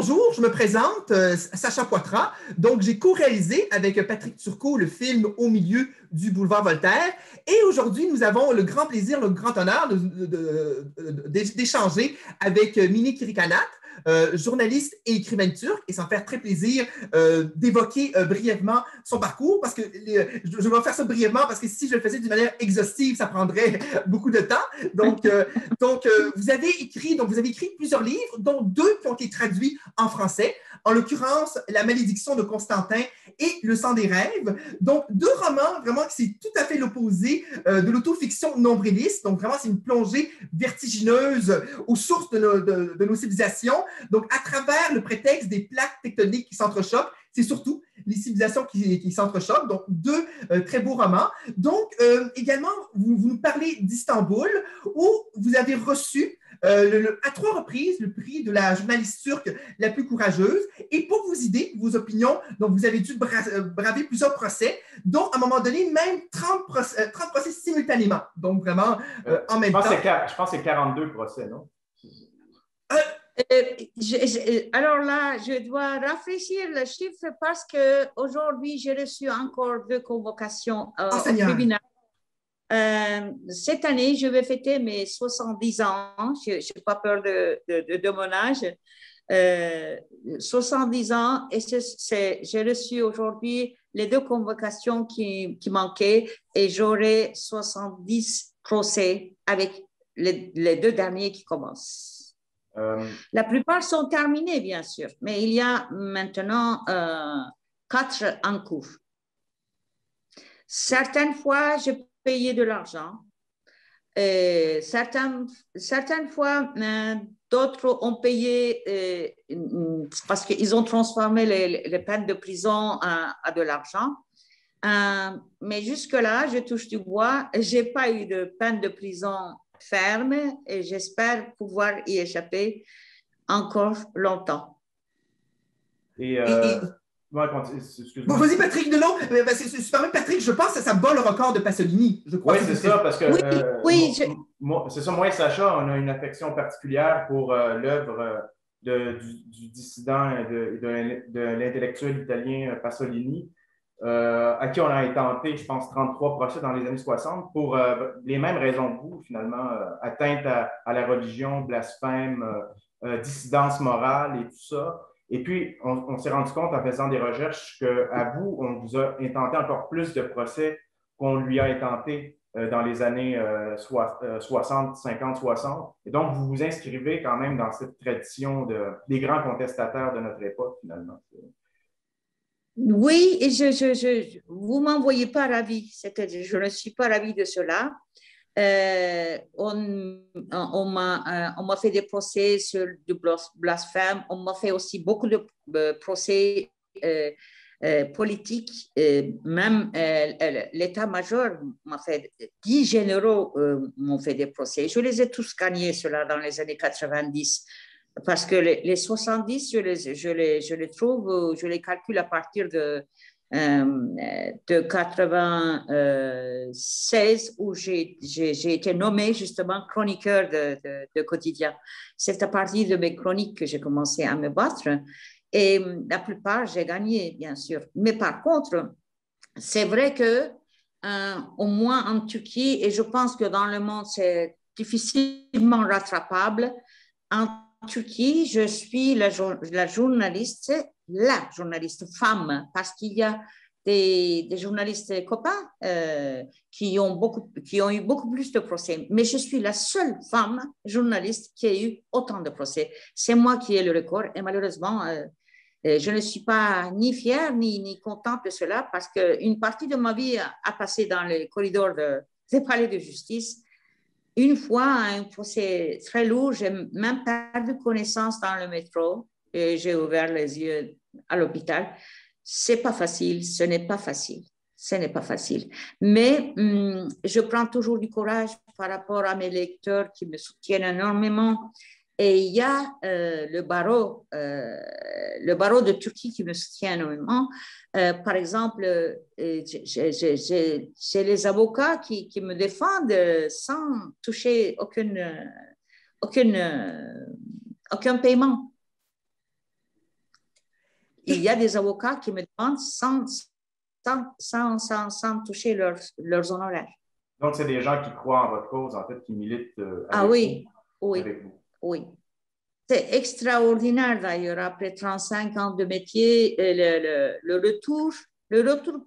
bonjour, je me présente, Sacha Poitras. Donc, j'ai co-réalisé avec Patrick Turcot le film Au milieu du boulevard Voltaire. Et aujourd'hui, nous avons le grand plaisir, le grand honneur d'échanger avec Mini Kirikanat, journaliste et écrivaine turque, et ça me fait très plaisir d'évoquer brièvement son parcours, parce que je vais faire ça brièvement, parce que si je le faisais d'une manière exhaustive, ça prendrait beaucoup de temps. Donc, vous avez écrit plusieurs livres, dont 2 qui ont été traduits en français, en l'occurrence La malédiction de Constantin et Le sang des rêves. Donc, 2 romans vraiment qui c'est tout à fait l'opposé de l'autofiction nombriliste. Donc, vraiment, c'est une plongée vertigineuse aux sources de nos civilisations. Donc, à travers le prétexte des plaques tectoniques qui s'entrechoquent, c'est surtout les civilisations qui s'entrechoquent. Donc, 2 très beaux romans. Donc, également, vous nous parlez d'Istanbul, où vous avez reçu à 3 reprises le prix de la journaliste turque la plus courageuse. Et pour vos idées, vos opinions, donc vous avez dû braver plusieurs procès, dont à un moment donné, même 30 procès simultanément. Donc, vraiment, en même temps. Je pense que c'est 42 procès, non? Alors là, je dois rafraîchir le chiffre parce qu'aujourd'hui, j'ai reçu encore 2 convocations au tribunal. Cette année, je vais fêter mes 70 ans. Je n'ai pas peur de mon âge. 70 ans, et j'ai reçu aujourd'hui les 2 convocations qui manquaient, et j'aurai 70 procès avec les 2 derniers qui commencent. La plupart sont terminés, bien sûr, mais il y a maintenant 4 en cours. Certaines fois, j'ai payé de l'argent. Certaines fois, d'autres ont payé parce qu'ils ont transformé les peines de prison à de l'argent. Mais jusque-là, je touche du bois. Je n'ai pas eu de peine de prison ferme et j'espère pouvoir y échapper encore longtemps. Bon, vas-y, Patrick, non, c'est super bien, Patrick, je pense que ça bat le record de Pasolini. Je crois oui, c'est ça, parce que c'est ça, moi et Sacha, on a une affection particulière pour l'œuvre du dissident et de l'intellectuel italien Pasolini, à qui on a intenté, je pense, 33 procès dans les années 60 pour les mêmes raisons que vous, finalement, atteinte à la religion, blasphème, dissidence morale et tout ça. Et puis, on s'est rendu compte en faisant des recherches qu'à vous, on vous a intenté encore plus de procès qu'on lui a intenté dans les années 60, 50, 60. Et donc, vous vous inscrivez quand même dans cette tradition des grands contestataires de notre époque, finalement. Oui, et vous ne m'envoyez pas ravi. Je ne suis pas ravie de cela. On m'a fait des procès sur du blasphème. On m'a fait aussi beaucoup de procès politiques. Même l'état-major m'a fait, 10 généraux m'ont fait des procès. Je les ai tous gagnés, cela, dans les années 90. Parce que les 70, je les trouve, je les calcule à partir de 96, où j'ai été nommée justement chroniqueur de quotidien. C'est à partir de mes chroniques que j'ai commencé à me battre. Et la plupart, j'ai gagné, bien sûr. Mais par contre, c'est vrai que, au moins en Turquie, et je pense que dans le monde, c'est difficilement rattrapable, en Turquie, je suis la journaliste femme, parce qu'il y a des journalistes copains qui ont eu beaucoup plus de procès. Mais je suis la seule femme journaliste qui a eu autant de procès. C'est moi qui ai le record, et malheureusement, je ne suis pas ni fière ni contente de cela, parce qu'une partie de ma vie a passé dans les corridors des palais de justice. Une fois, un procès très lourd, j'ai même perdu connaissance dans le métro et j'ai ouvert les yeux à l'hôpital. C'est pas facile, ce n'est pas facile. Ce n'est pas facile. Mais je prends toujours du courage par rapport à mes lecteurs qui me soutiennent énormément. Et il y a le barreau de Turquie qui me soutient énormément. Par exemple, j'ai les avocats qui me défendent sans toucher aucun paiement. Il y a des avocats qui me demandent sans toucher leurs honoraires. Donc, c'est des gens qui croient en votre cause, en fait, qui militent avec vous. Oui. C'est extraordinaire d'ailleurs, après 35 ans de métier, le retour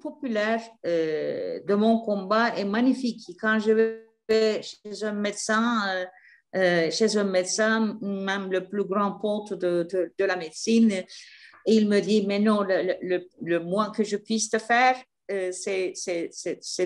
populaire de mon combat est magnifique. Quand je vais chez un médecin, même le plus grand pote de la médecine, et il me dit, mais non, le moins que je puisse te faire, c'est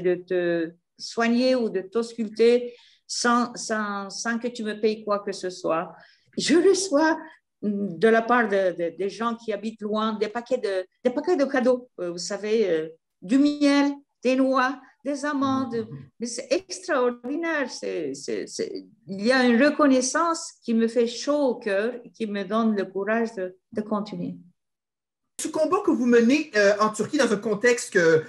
de te soigner ou de t'ausculter sans que tu me payes quoi que ce soit. Je reçois de la part des gens qui habitent loin des paquets de cadeaux, vous savez, du miel, des noix, des amandes. Mais c'est extraordinaire. Il y a une reconnaissance qui me fait chaud au cœur et qui me donne le courage de continuer. Ce combat que vous menez en Turquie dans un contexte que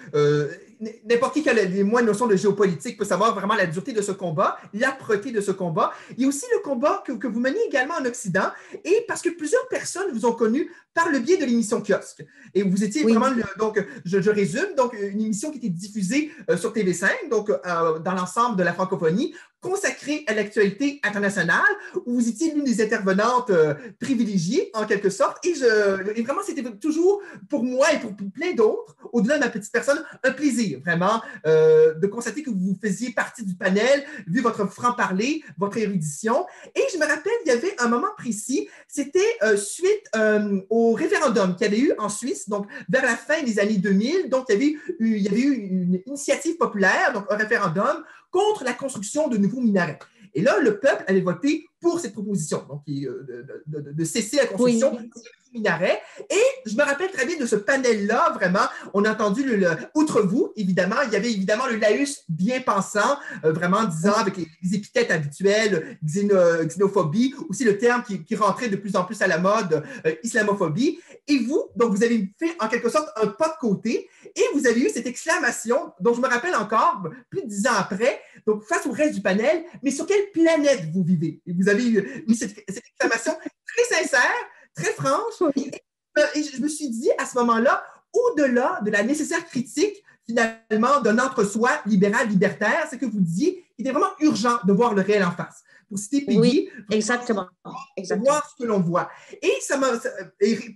n'importe qui a les moins de notions de géopolitique peut savoir vraiment la dureté de ce combat, l'âpreté de ce combat. Il y a aussi le combat que vous menez également en Occident, et parce que plusieurs personnes vous ont connu par le biais de l'émission Kiosque. Et vous étiez vraiment, donc je résume, donc une émission qui était diffusée sur TV5, donc dans l'ensemble de la francophonie, consacrée à l'actualité internationale, où vous étiez l'une des intervenantes privilégiées, en quelque sorte. Et vraiment, c'était toujours pour moi et pour plein d'autres, au-delà de ma petite personne, un plaisir, vraiment, de constater que vous faisiez partie du panel, vu votre franc-parler, votre érudition. Et je me rappelle, il y avait un moment précis, c'était suite au référendum qu'il y avait eu en Suisse, donc vers la fin des années 2000. Donc, il y avait eu une initiative populaire, donc un référendum, contre la construction de nouveaux minarets. Et là, le peuple avait voté pour cette proposition, donc de cesser la construction de minarets. Et je me rappelle très bien de ce panel-là, vraiment, on a entendu, outre vous, évidemment, il y avait évidemment le laïus bien pensant, vraiment disant avec les épithètes habituelles, xénophobie, aussi le terme qui rentrait de plus en plus à la mode, islamophobie. Et vous, donc vous avez fait en quelque sorte un pas de côté et vous avez eu cette exclamation dont je me rappelle encore, plus de 10 ans après, donc face au reste du panel, mais sur quelle planète vous vivez? Et vous avez eu cette exclamation très sincère, très franche. Et je me suis dit à ce moment-là, au-delà de la nécessaire critique, finalement, d'un entre-soi libéral-libertaire, c'est que vous disiez qu'il était vraiment urgent de voir le réel en face. Pour citer Peggy, oui, exactement. Voir ce que l'on voit. Et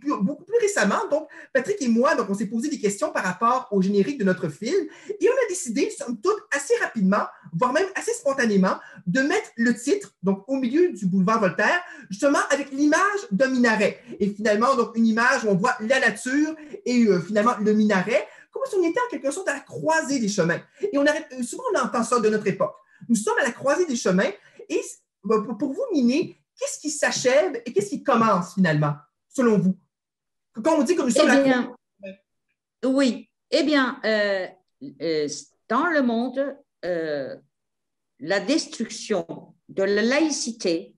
beaucoup plus récemment, donc, Patrick et moi, donc, on s'est posé des questions par rapport au générique de notre film et on a décidé, somme toute, assez rapidement, voire même assez spontanément, de mettre le titre, donc, au milieu du boulevard Voltaire, justement avec l'image d'un minaret. Et finalement, donc, une image où on voit la nature et finalement le minaret, comme si on était en quelque sorte à la croisée des chemins. Et souvent, on entend ça de notre époque. Nous sommes à la croisée des chemins et pour vous, Miné, qu'est-ce qui s'achève et qu'est-ce qui commence finalement, selon vous? Quand on dit que nous sommes oui, eh bien, dans le monde, la destruction de la laïcité,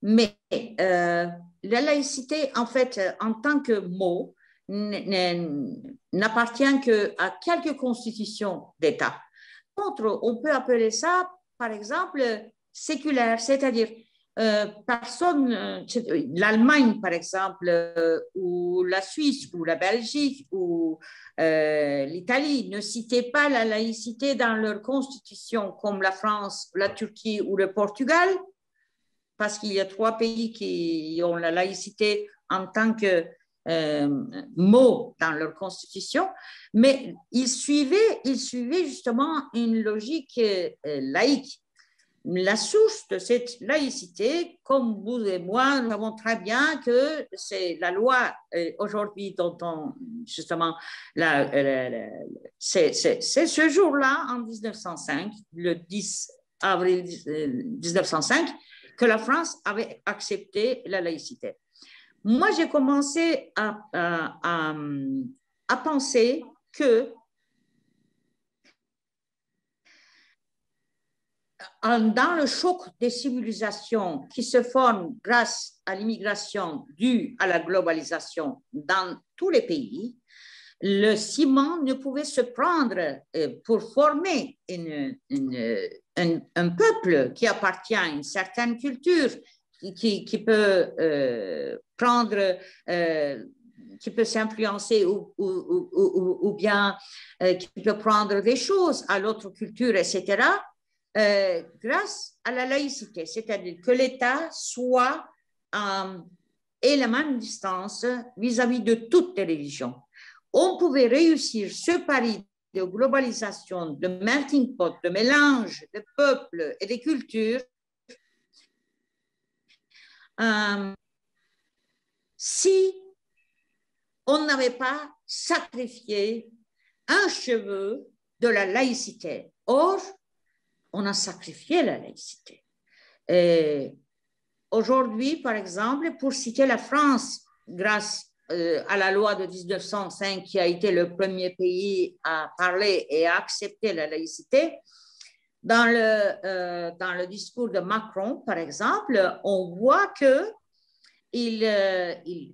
mais la laïcité, en fait, en tant que mot, n'appartient qu'à quelques constitutions d'État. On peut appeler ça, par exemple, séculaire, c'est-à-dire l'Allemagne, par exemple, ou la Suisse, ou la Belgique, ou l'Italie ne citaient pas la laïcité dans leur constitution, comme la France, la Turquie ou le Portugal, parce qu'il y a 3 pays qui ont la laïcité en tant que mot dans leur constitution, mais ils suivaient justement une logique laïque. La source de cette laïcité, comme vous et moi, nous savons très bien que c'est la loi aujourd'hui dont justement, c'est ce jour-là, en 1905, le 10 avril 1905, que la France avait accepté la laïcité. Moi, j'ai commencé à penser que dans le choc des civilisations qui se forment grâce à l'immigration due à la globalisation dans tous les pays, le ciment ne pouvait se prendre pour former un peuple qui appartient à une certaine culture, qui peut prendre qui peut s'influencer ou bien qui peut prendre des choses à l'autre culture, etc., grâce à la laïcité, c'est-à-dire que l'État soit un élément de distance vis-à-vis de toutes les religions. On pouvait réussir ce pari de globalisation, de melting pot, de mélange de peuples et de cultures si on n'avait pas sacrifié un cheveu de la laïcité. Or, on a sacrifié la laïcité. Aujourd'hui, par exemple, pour citer la France, grâce à la loi de 1905, qui a été le premier pays à parler et à accepter la laïcité, dans le discours de Macron, par exemple, on voit qu'il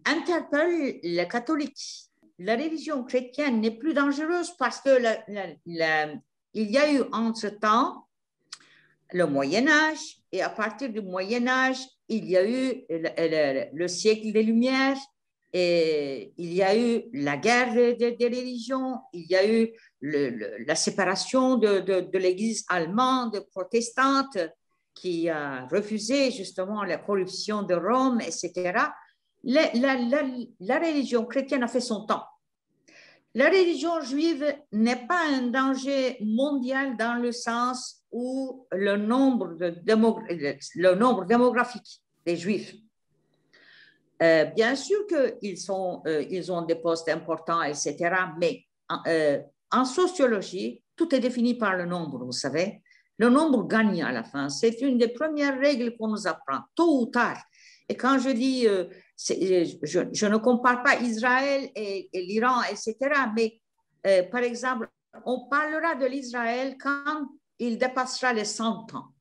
interpelle les catholiques. La religion chrétienne n'est plus dangereuse parce que il y a eu entre-temps le Moyen-Âge, et à partir du Moyen-Âge, il y a eu le siècle des Lumières, et il y a eu la guerre des religions, il y a eu la séparation de l'Église allemande, protestante, qui a refusé justement la corruption de Rome, etc. La religion chrétienne a fait son temps. La religion juive n'est pas un danger mondial dans le sens où le nombre démographique des Juifs. Bien sûr qu'ils ont des postes importants, etc., mais en sociologie, tout est défini par le nombre, vous savez. Le nombre gagne à la fin. C'est une des premières règles qu'on nous apprend, tôt ou tard. Et quand je dis, je ne compare pas Israël et l'Iran, etc., mais par exemple, on parlera de l'Israël quand il dépassera les 100 ans.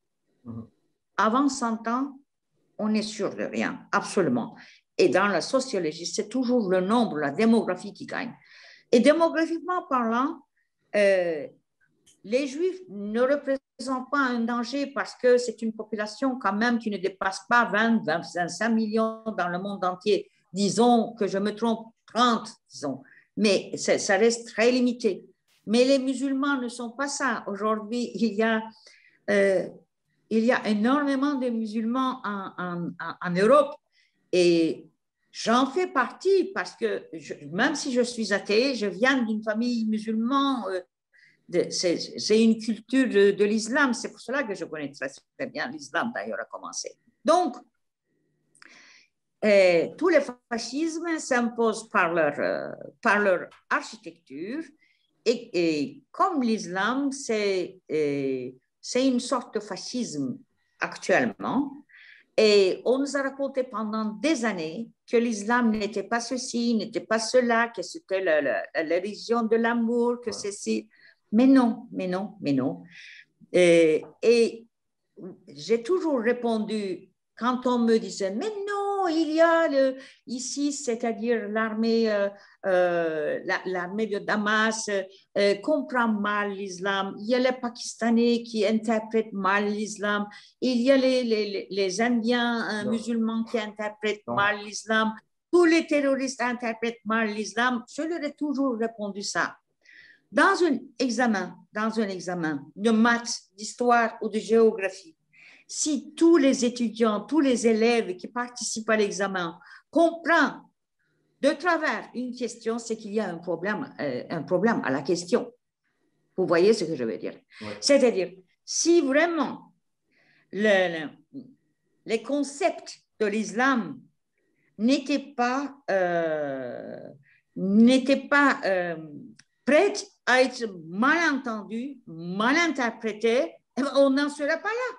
Avant 100 ans, on est sûr de rien, absolument. Et dans la sociologie, c'est toujours le nombre, la démographie qui gagne. Et démographiquement parlant, les Juifs ne représentent pas un danger parce que c'est une population quand même qui ne dépasse pas 20-25 millions dans le monde entier. Disons que je me trompe, 30, disons. Mais ça reste très limité. Mais les musulmans ne sont pas ça. Aujourd'hui, il y a énormément de musulmans en Europe. Et j'en fais partie parce que même si je suis athée, je viens d'une famille musulmane. C'est une culture de l'islam. C'est pour cela que je connais très, très bien l'islam, d'ailleurs, a commencé. Donc, tous les fascismes s'imposent par leur architecture. Et comme l'islam, c'est une sorte de fascisme actuellement. Et on nous a raconté pendant des années que l'islam n'était pas ceci, n'était pas cela, que c'était la religion de l'amour, que ceci. Mais non. Et j'ai toujours répondu, quand on me disait, mais non, il y a ici, c'est-à-dire l'armée de Damas comprend mal l'islam, il y a les Pakistanais qui interprètent mal l'islam, il y a les Indiens musulmans qui interprètent mal l'islam, tous les terroristes interprètent mal l'islam. Je leur ai toujours répondu ça. Dans un examen de maths, d'histoire ou de géographie, si tous les étudiants, tous les élèves qui participent à l'examen comprennent de travers une question, c'est qu'il y a un problème à la question. Vous voyez ce que je veux dire? Oui. C'est-à-dire, si vraiment les concepts de l'islam n'étaient pas prêts à être mal entendus, mal interprétés, on n'en serait pas là.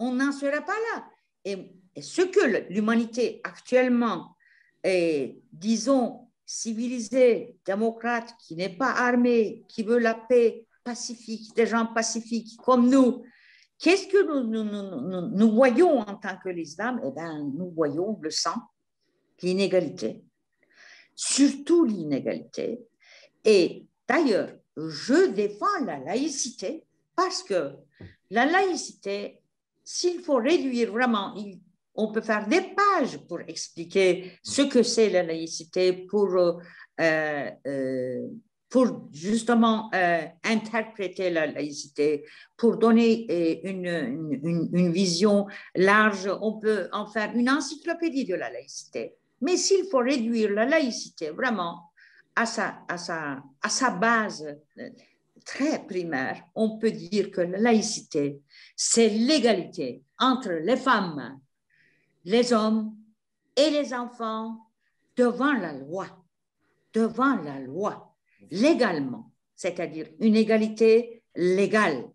On n'en serait pas là. Et ce que l'humanité actuellement est, disons, civilisée, démocrate, qui n'est pas armée, qui veut la paix, pacifique, des gens pacifiques comme nous, qu'est-ce que nous voyons en tant que l'islam? Eh bien, nous voyons le sang, l'inégalité, surtout l'inégalité. Et d'ailleurs, je défends la laïcité parce que la laïcité, s'il faut réduire vraiment, on peut faire des pages pour expliquer ce que c'est la laïcité, pour justement interpréter la laïcité, pour donner une vision large. On peut en faire une encyclopédie de la laïcité. Mais s'il faut réduire la laïcité vraiment à sa base très primaire, on peut dire que la laïcité, c'est l'égalité entre les femmes, les hommes et les enfants devant la loi, légalement, c'est-à-dire une égalité légale.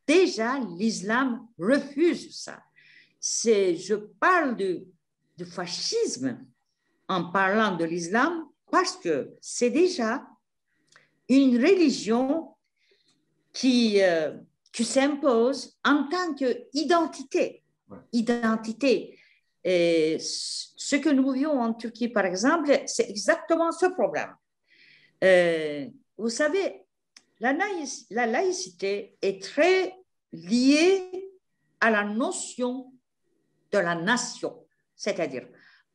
Déjà, l'islam refuse ça. Je parle du fascisme en parlant de l'islam parce que c'est déjà une religion qui s'impose en tant qu'identité. Identité. Et ce que nous vivons en Turquie, par exemple, c'est exactement ce problème. Vous savez, la laïcité est très liée à la notion de la nation. C'est-à-dire,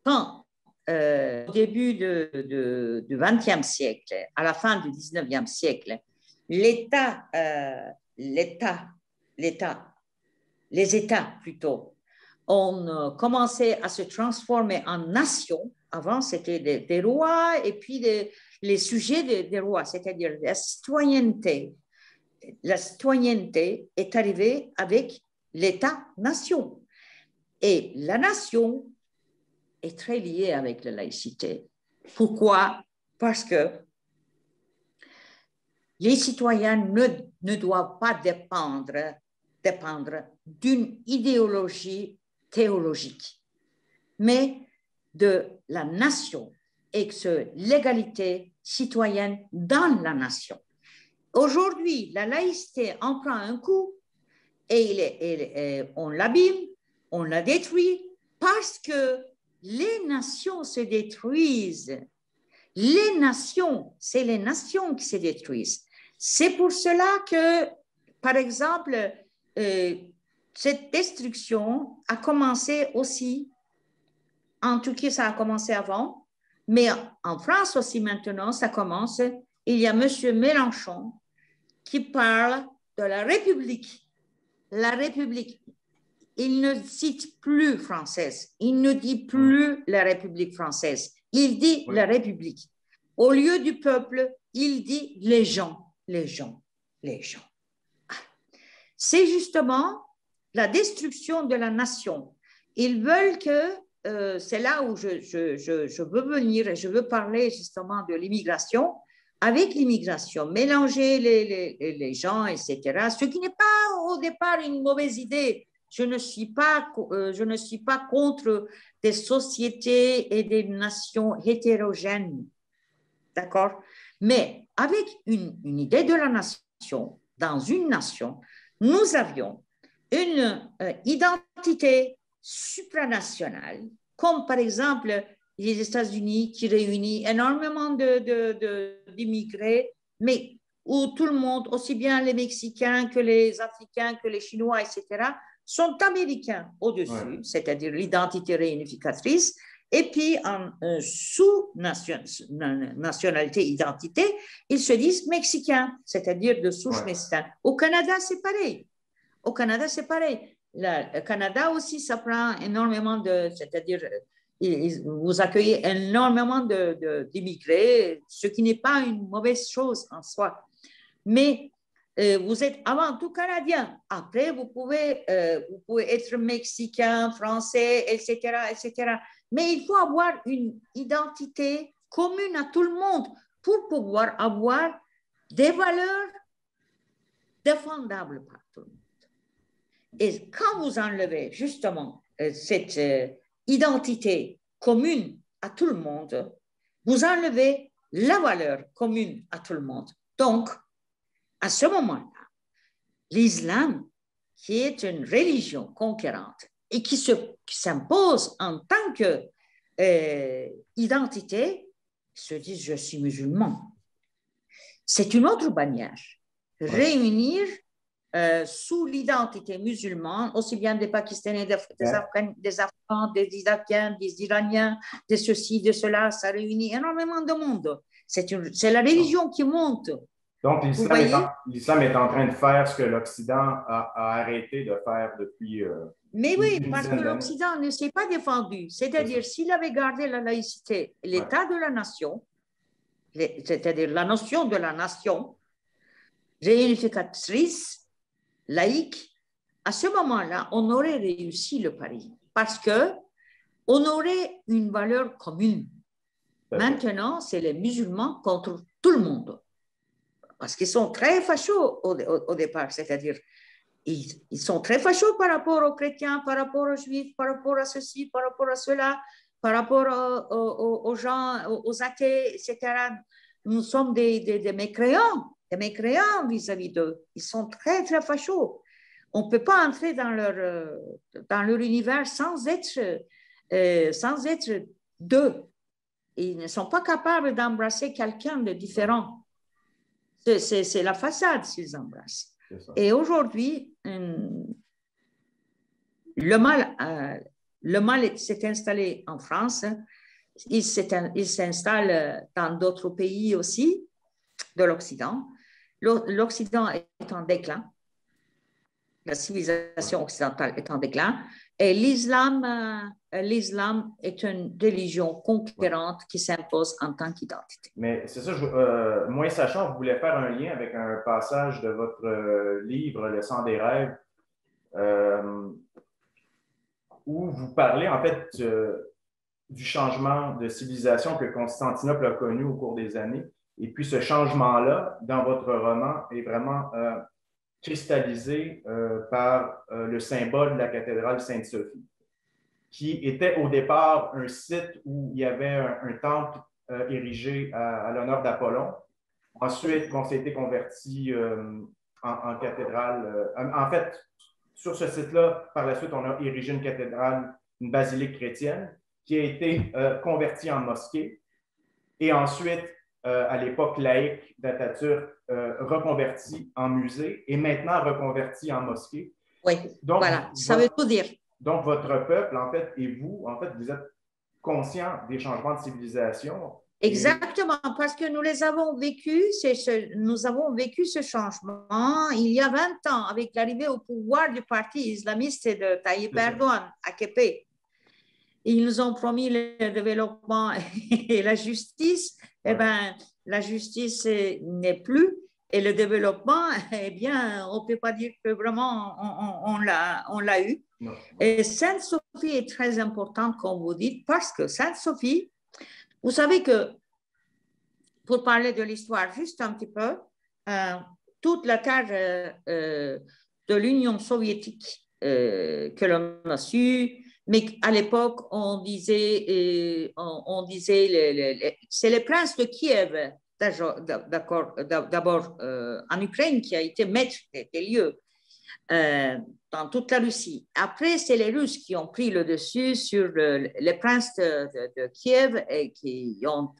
quand au début du XXe siècle, à la fin du XIXe siècle, les États plutôt, ont commencé à se transformer en nations. Avant, c'était des rois et puis les sujets des rois, c'est-à-dire la citoyenneté. La citoyenneté est arrivée avec l'État-nation. Et la nation est très liée avec la laïcité. Pourquoi? Parce que les citoyens ne doivent pas dépendre d'une idéologie théologique, mais de la nation et que l'égalité citoyenne dans la nation. Aujourd'hui, la laïcité en prend un coup et on l'abîme, on la détruit parce que les nations se détruisent. Les nations, c'est les nations qui se détruisent. C'est pour cela que, par exemple, cette destruction a commencé aussi, en Turquie ça a commencé avant, mais en France aussi maintenant ça commence. Il y a M. Mélenchon qui parle de la République. La République. Il ne cite plus française, il ne dit plus la République française, il dit la République. Au lieu du peuple, il dit les gens. C'est justement la destruction de la nation. Ils veulent que, c'est là où je veux venir et je veux parler justement de l'immigration. Avec l'immigration, mélanger les gens, etc., ce qui n'est pas au départ une mauvaise idée. Je ne suis pas contre des sociétés et des nations hétérogènes, d'accord? Mais avec une idée de la nation, dans une nation, nous avions une identité supranationale, comme par exemple les États-Unis qui réunit énormément d'immigrés, mais où tout le monde, aussi bien les Mexicains que les Africains, que les Chinois, etc., sont américains au-dessus, c'est-à-dire l'identité réunificatrice, et puis en sous-nationalité, identité, ils se disent mexicains, c'est-à-dire de souche mexicaine. Au Canada, c'est pareil. Le Canada aussi, ça prend énormément c'est-à-dire vous accueillez énormément d'immigrés, ce qui n'est pas une mauvaise chose en soi. Mais vous êtes avant tout canadien. Après, vous pouvez être mexicain, français, etc. Mais il faut avoir une identité commune à tout le monde pour pouvoir avoir des valeurs défendables par tout le monde. Et quand vous enlevez justement cette identité commune à tout le monde, vous enlevez la valeur commune à tout le monde. Donc, à ce moment-là, l'islam, qui est une religion conquérante et qui s'impose en tant qu'identité, se dit « je suis musulman ». C'est une autre bannière. Réunir sous l'identité musulmane, aussi bien des Pakistanais, des Afghans, des Irakiens, des Iraniens, de ceci, de cela, ça réunit énormément de monde. C'est la religion qui monte. Donc, l'islam est en train de faire ce que l'Occident a arrêté de faire depuis. Mais oui, parce que l'Occident ne s'est pas défendu. C'est-à-dire, s'il avait gardé la laïcité, l'état de la nation, c'est-à-dire la notion de la nation, réunificatrice, laïque, à ce moment-là, on aurait réussi le pari parce qu'on aurait une valeur commune. Maintenant, c'est les musulmans contre tout le monde parce qu'ils sont très fachos au départ, c'est-à-dire ils sont très fachos par rapport aux chrétiens, par rapport aux juifs, par rapport à ceci, par rapport à cela, par rapport aux gens, aux athées, etc. Nous sommes des mécréants vis-à-vis d'eux. Ils sont très, très fachos. On ne peut pas entrer dans leur univers sans être d'eux. Ils ne sont pas capables d'embrasser quelqu'un de différent. C'est la façade s'ils embrassent. Et aujourd'hui, le mal s'est installé en France. Il s'installe dans d'autres pays aussi de l'Occident. L'Occident est en déclin. La civilisation occidentale est en déclin. Et l'islam est une religion conquérante qui s'impose en tant qu'identité. Mais c'est ça, moi, sachant, vous voulez faire un lien avec un passage de votre livre, Le sang des rêves, où vous parlez en fait du changement de civilisation que Constantinople a connu au cours des années. Et puis ce changement-là, dans votre roman, est vraiment cristallisé par le symbole de la cathédrale Sainte-Sophie, qui était au départ un site où il y avait un temple érigé à l'honneur d'Apollon. Ensuite, on s'est été converti en cathédrale. En fait, sur ce site-là, par la suite, on a érigé une cathédrale, une basilique chrétienne, qui a été convertie en mosquée. Et ensuite, à l'époque laïque d'Atatürk, reconvertie en musée et maintenant reconvertie en mosquée. Oui, donc, voilà, ça veut tout dire. Donc, votre peuple, en fait, et vous, en fait, vous êtes conscients des changements de civilisation. Exactement, parce que nous les avons vécus, nous avons vécu ce changement il y a 20 ans avec l'arrivée au pouvoir du parti islamiste de Tayyip Erdogan à Képé. Ils nous ont promis le développement et la justice. Eh bien, la justice n'est plus et le développement, eh bien, on ne peut pas dire que vraiment on l'a eu. Non. Et Sainte-Sophie est très importante, comme vous dites, parce que Sainte-Sophie, vous savez que, pour parler de l'histoire juste un petit peu, toute la terre de l'Union soviétique que l'on a su, mais à l'époque, on disait c'est le prince de Kiev, d'abord en Ukraine, qui a été maître des lieux dans toute la Russie. Après, c'est les Russes qui ont pris le dessus sur les princes de Kiev et qui ont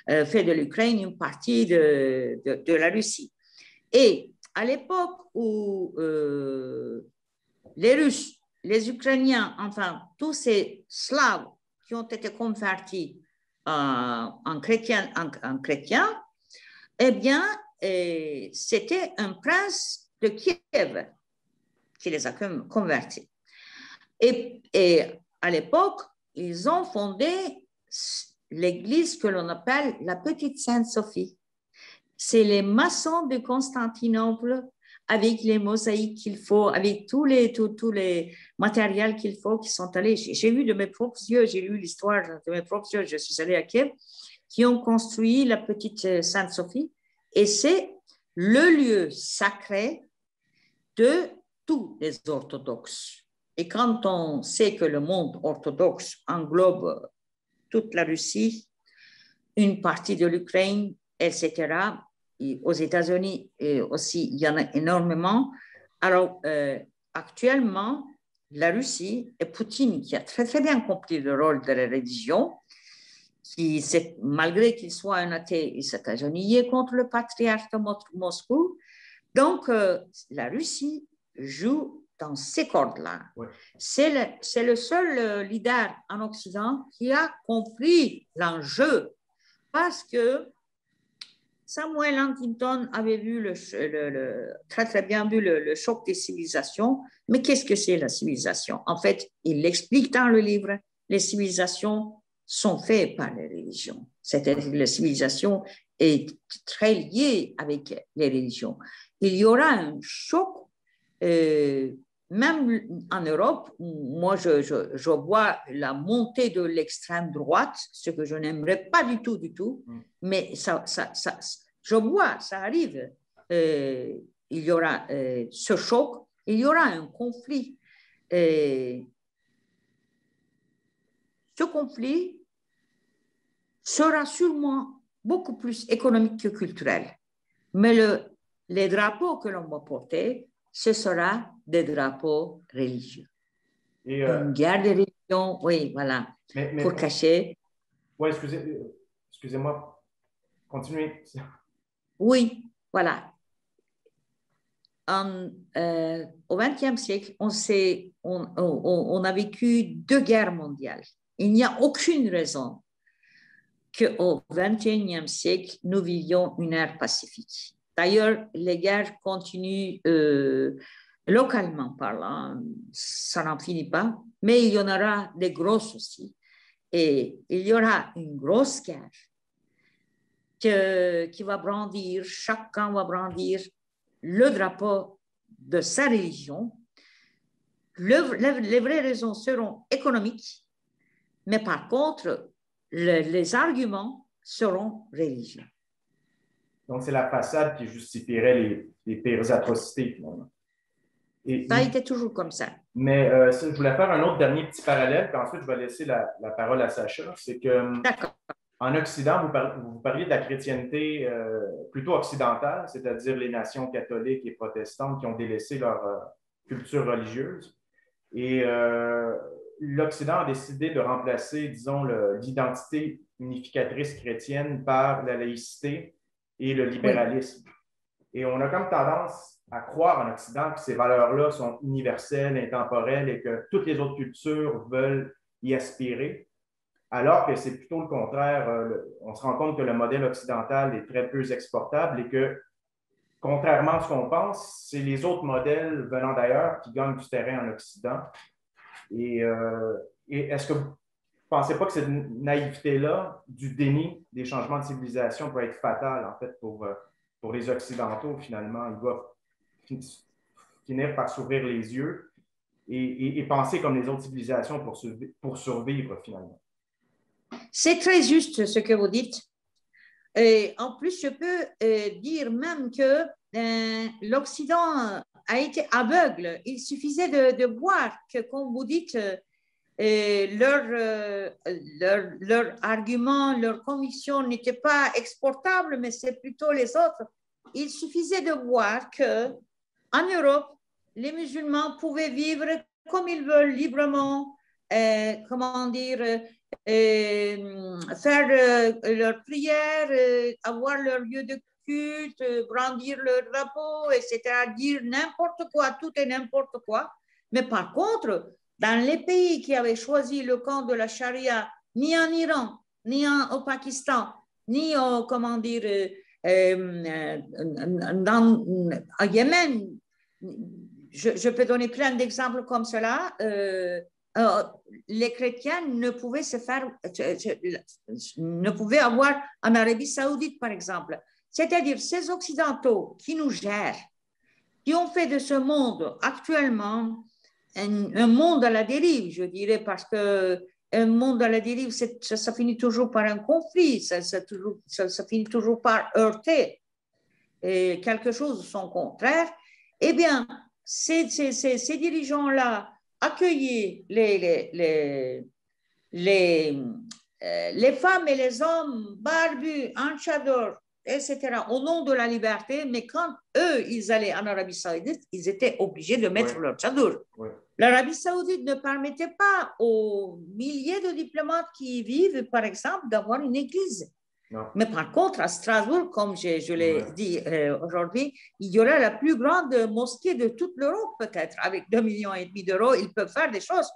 fait de l'Ukraine une partie de la Russie. Et à l'époque où les Russes, les Ukrainiens, enfin, tous ces Slaves qui ont été convertis en chrétiens, eh bien, c'était un prince de Kiev qui les a convertis. Et à l'époque, ils ont fondé l'église que l'on appelle la Petite Sainte-Sophie. C'est les maçons de Constantinople avec les mosaïques qu'il faut, avec tous les matériels qu'il faut, qui sont allés. J'ai vu de mes propres yeux, j'ai lu l'histoire de mes propres yeux, je suis allée à Kiev, qui ont construit la Petite Sainte-Sophie. Et c'est le lieu sacré de tous les orthodoxes. Et quand on sait que le monde orthodoxe englobe toute la Russie, une partie de l'Ukraine, etc., et aux États-Unis aussi, il y en a énormément. Alors, actuellement, la Russie et Poutine, qui a très, très bien compris le rôle de la religion, malgré qu'il soit un athée, il s'est agenouillé contre le patriarche de Moscou Donc, la Russie joue dans ces cordes-là. Ouais. C'est le seul leader en Occident qui a compris l'enjeu parce que Samuel Huntington avait vu très très bien vu le choc des civilisations. Mais qu'est-ce que c'est la civilisation? En fait, il l'explique dans le livre, les civilisations sont faites par les religions. C'est-à-dire que la civilisation est très liée avec les religions. Il y aura un choc, même en Europe, moi je vois la montée de l'extrême droite, ce que je n'aimerais pas du tout, mais je vois, ça arrive. Il y aura ce choc, il y aura un conflit. Ce conflit sera sûrement beaucoup plus économique que culturel. Mais les drapeaux que l'on va porter, ce sera des drapeaux religieux. Et, une guerre de religion, oui, voilà, pour cacher. Oui, excusez-moi, continuez. Oui, voilà. Au XXe siècle, on a vécu 2 guerres mondiales. Il n'y a aucune raison qu'au XXIe siècle, nous vivions une ère pacifique. D'ailleurs, les guerres continuent localement parlant, ça n'en finit pas, mais il y en aura des grosses aussi. Et il y aura une grosse guerre qui va brandir, chacun va brandir le drapeau de sa religion. Les vraies raisons seront économiques, mais par contre, les arguments seront religieux. Donc, c'est la façade qui justifierait les pires atrocités, finalement. Ça a été toujours comme ça. Mais je voulais faire un autre dernier petit parallèle, puis ensuite, je vais laisser la parole à Sacha. C'est que en Occident, vous parliez de la chrétienté plutôt occidentale, c'est-à-dire les nations catholiques et protestantes qui ont délaissé leur culture religieuse. Et l'Occident a décidé de remplacer, disons, l'identité unificatrice chrétienne par la laïcité et le libéralisme. Oui. Et on a comme tendance à croire en Occident que ces valeurs-là sont universelles, intemporelles et que toutes les autres cultures veulent y aspirer, alors que c'est plutôt le contraire. On se rend compte que le modèle occidental est très peu exportable et que, contrairement à ce qu'on pense, c'est les autres modèles venant d'ailleurs qui gagnent du terrain en Occident. Et est-ce que vous ne pensez pas que cette naïveté-là, du déni des changements de civilisation, peut être fatale, en fait, pour les Occidentaux, finalement? Ils doivent finir par s'ouvrir les yeux et penser comme les autres civilisations pour survivre, finalement. C'est très juste ce que vous dites. Et en plus, je peux dire même que l'Occident a été aveugle. Il suffisait de voir que, comme vous dites, leur argument, leur conviction n'étaient pas exportables, mais c'est plutôt les autres. Il suffisait de voir qu'en Europe, les musulmans pouvaient vivre comme ils veulent, librement, comment dire, faire leurs prières, avoir leur lieu de culte, brandir leur drapeau, etc., dire n'importe quoi, tout et n'importe quoi. Mais par contre, dans les pays qui avaient choisi le camp de la charia, ni en Iran, ni au Pakistan, ni au, comment dire, au Yémen, je peux donner plein d'exemples comme cela. Les chrétiens ne pouvaient avoir en Arabie Saoudite, par exemple. C'est-à-dire ces Occidentaux qui nous gèrent, qui ont fait de ce monde actuellement un monde à la dérive, je dirais, parce que un monde à la dérive, ça finit toujours par un conflit, ça finit toujours par heurter et quelque chose de son contraire. Eh bien, ces dirigeants-là accueillir les femmes et les hommes barbus, en chador, etc., au nom de la liberté, mais quand eux, ils allaient en Arabie Saoudite, ils étaient obligés de mettre leur chador. Oui. L'Arabie Saoudite ne permettait pas aux milliers de diplomates qui y vivent, par exemple, d'avoir une église. Non. Mais par contre, à Strasbourg, comme je l'ai dit aujourd'hui, il y aura la plus grande mosquée de toute l'Europe, peut-être. Avec 2,5 millions d'euros, ils peuvent faire des choses.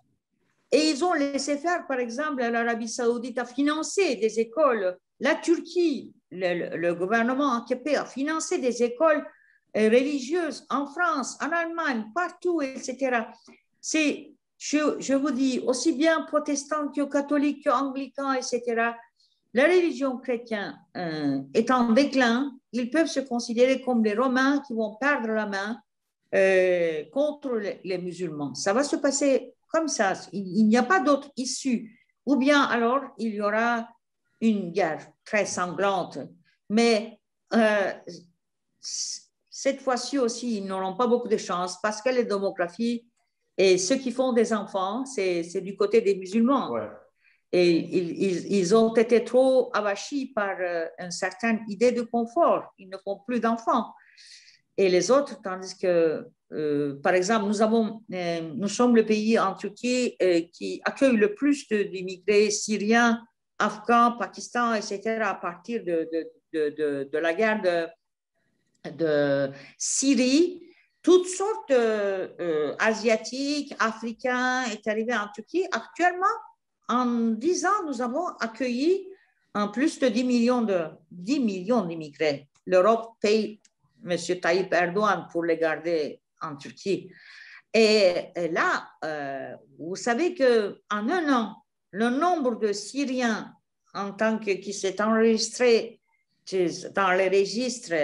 Et ils ont laissé faire, par exemple, l'Arabie Saoudite a financé des écoles. La Turquie, le gouvernement AKP a financé des écoles religieuses en France, en Allemagne, partout, etc. Je vous dis, aussi bien protestants que catholiques, que anglicans, etc., la religion chrétienne est en déclin. Ils peuvent se considérer comme les Romains qui vont perdre la main contre les musulmans. Ça va se passer comme ça. Il n'y a pas d'autre issue. Ou bien alors, il y aura une guerre très sanglante. Mais cette fois-ci aussi, ils n'auront pas beaucoup de chance parce que les démographies et ceux qui font des enfants, c'est du côté des musulmans. Ouais. Et ils ont été trop avachis par une certaine idée de confort. Ils ne font plus d'enfants. Et les autres, tandis que, par exemple, nous sommes le pays en Turquie qui accueille le plus d'immigrés syriens, afghans, pakistans, etc., à partir de la guerre de Syrie. Toutes sortes asiatiques, africains est arrivé en Turquie. Actuellement, en 10 ans, nous avons accueilli en plus de 10 millions d'immigrés. L'Europe paye M. Tayyip Erdogan pour les garder en Turquie. Et là, vous savez qu'en un an, le nombre de Syriens en tant que qui s'est enregistré dans les registres,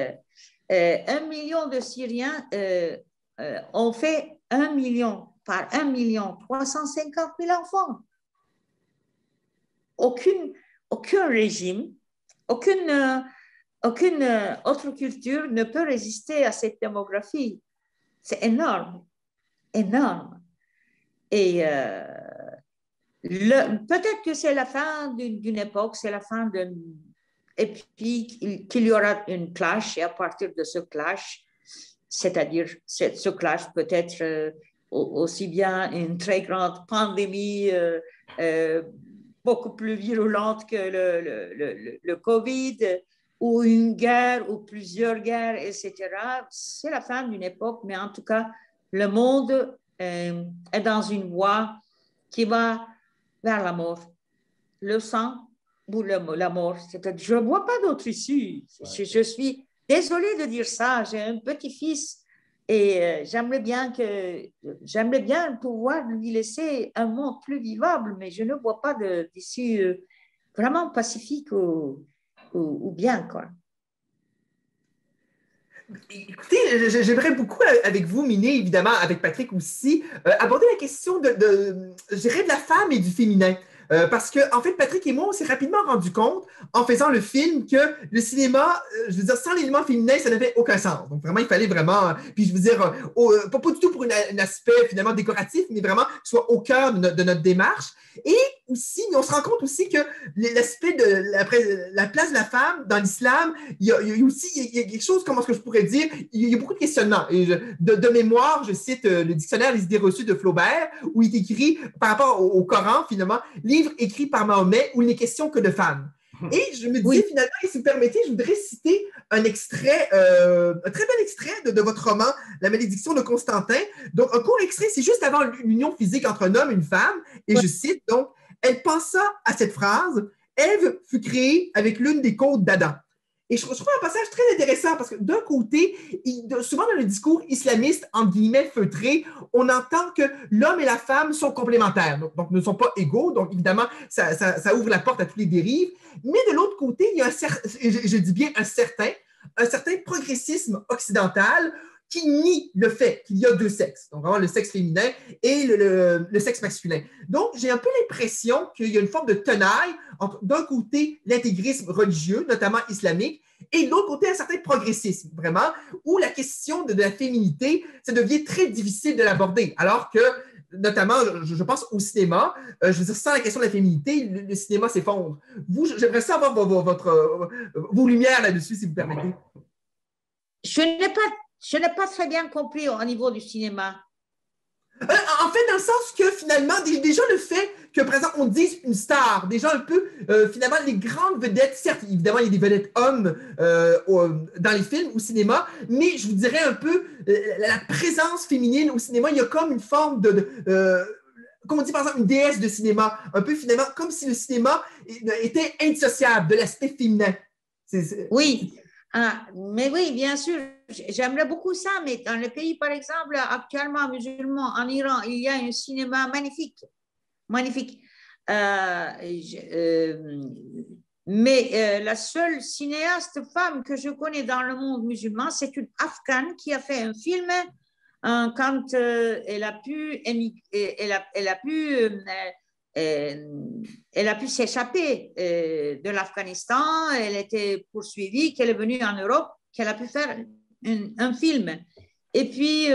1 million de Syriens ont fait 1 million par 1 million 350 000 enfants. Aucun régime, aucune autre culture ne peut résister à cette démographie. C'est énorme, énorme. Et peut-être que c'est la fin d'une époque, c'est la fin et puis qu'il y aura une clash, et à partir de ce clash, c'est-à-dire ce clash peut être aussi bien une très grande pandémie beaucoup plus virulente que le Covid, ou une guerre, ou plusieurs guerres, etc. C'est la fin d'une époque, mais en tout cas, le monde est dans une voie qui va vers la mort. Le sang ou la mort. Je ne vois pas d'autre issue. Je suis désolée de dire ça. J'ai un petit-fils et j'aimerais bien pouvoir lui laisser un monde plus vivable, mais je ne vois pas d'issue vraiment pacifique ou bien, quoi. Écoutez, j'aimerais beaucoup avec vous, Miné, évidemment, avec Patrick aussi, aborder la question je dirais, de la femme et du féminin. Parce que, en fait, Patrick et moi, on s'est rapidement rendu compte, en faisant le film, que le cinéma, je veux dire, sans l'élément féminin, ça n'avait aucun sens. Donc, vraiment, il fallait vraiment, puis je veux dire, pas du tout pour un aspect finalement décoratif, mais vraiment soit au cœur de notre démarche. Et aussi, on se rend compte aussi que l'aspect de la place de la femme dans l'islam, il y a quelque chose, comment est-ce que je pourrais dire, il y a beaucoup de questionnements. Et de mémoire, je cite le dictionnaire Les idées reçues de Flaubert, où il est écrit, par rapport au Coran, finalement, livre écrit par Mahomet où il n'est question que de femmes. Et je me disais, finalement, et si vous permettez, je voudrais citer un extrait, un très bel extrait de votre roman, La malédiction de Constantin. Donc, un court extrait, c'est juste avant l'union physique entre un homme et une femme. Et je cite, donc, elle pensa à cette phrase, Ève fut créée avec l'une des côtes d'Adam. Et je trouve un passage très intéressant parce que d'un côté, souvent dans le discours islamiste, entre guillemets, feutré, on entend que l'homme et la femme sont complémentaires, donc ne sont pas égaux. Donc évidemment, ça ouvre la porte à toutes les dérives. Mais de l'autre côté, il y a je dis bien un certain progressisme occidental qui nie le fait qu'il y a deux sexes, donc vraiment le sexe féminin et le sexe masculin. Donc, j'ai un peu l'impression qu'il y a une forme de tenaille entre, d'un côté, l'intégrisme religieux, notamment islamique, et de l'autre côté, un certain progressisme, vraiment, où la question de la féminité, ça devient très difficile de l'aborder, alors que, notamment, je pense au cinéma, je veux dire, sans la question de la féminité, le cinéma s'effondre. Vous, j'aimerais savoir vos lumières là-dessus, si vous permettez. Je n'ai pas très bien compris au niveau du cinéma. En fait, dans le sens que finalement, déjà le fait que, par exemple, on dise une star, déjà un peu, finalement, les grandes vedettes, certes, évidemment, il y a des vedettes hommes dans les films, au cinéma, mais je vous dirais un peu, la présence féminine au cinéma, il y a comme une forme comme on dit par exemple, une déesse de cinéma, un peu finalement, comme si le cinéma était indissociable de l'aspect féminin. Oui, mais oui, bien sûr, j'aimerais beaucoup ça, mais dans les pays, par exemple, actuellement musulmans, en Iran, il y a un cinéma magnifique, magnifique. Mais la seule cinéaste femme que je connais dans le monde musulman, c'est une Afghane qui a fait un film quand elle a pu s'échapper de l'Afghanistan, elle était poursuivie, qu'elle est venue en Europe, qu'elle a pu faire un film. Et puis,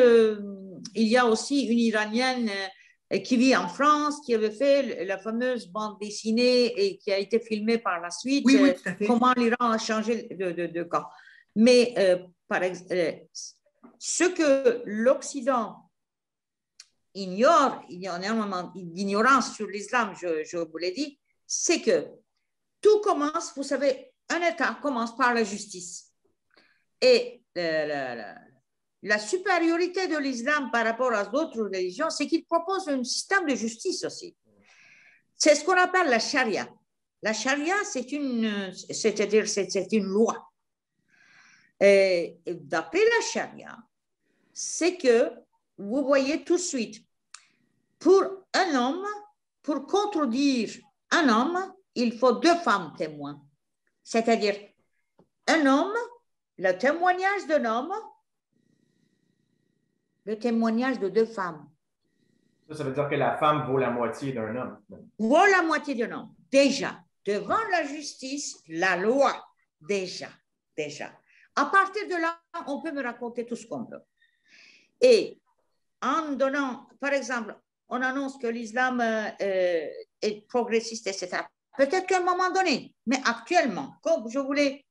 il y a aussi une Iranienne qui vit en France, qui avait fait la fameuse bande dessinée et qui a été filmée par la suite, oui, oui, tout à fait. Comment l'Iran a changé de camp. Mais par exemple, ce que l'Occident ignore, il y a énormément d'ignorance sur l'islam, je vous l'ai dit, c'est que tout commence, vous savez, un État commence par la justice. Et la supériorité de l'islam par rapport à d'autres religions, c'est qu'il propose un système de justice aussi. C'est ce qu'on appelle la charia. La charia, c'est-à-dire c'est une loi. Et d'après la charia, c'est que vous voyez tout de suite, pour un homme, pour contredire un homme, il faut 2 femmes témoins. C'est-à-dire un homme, le témoignage d'un homme, le témoignage de 2 femmes. Ça veut dire que la femme vaut la moitié d'un homme. Vaut la moitié d'un homme. Déjà, devant la justice, la loi, déjà. À partir de là, on peut me raconter tout ce qu'on veut. Et en donnant, par exemple, on annonce que l'islam est progressiste, etc. Peut-être qu'à un moment donné, mais actuellement, comme je vous l'ai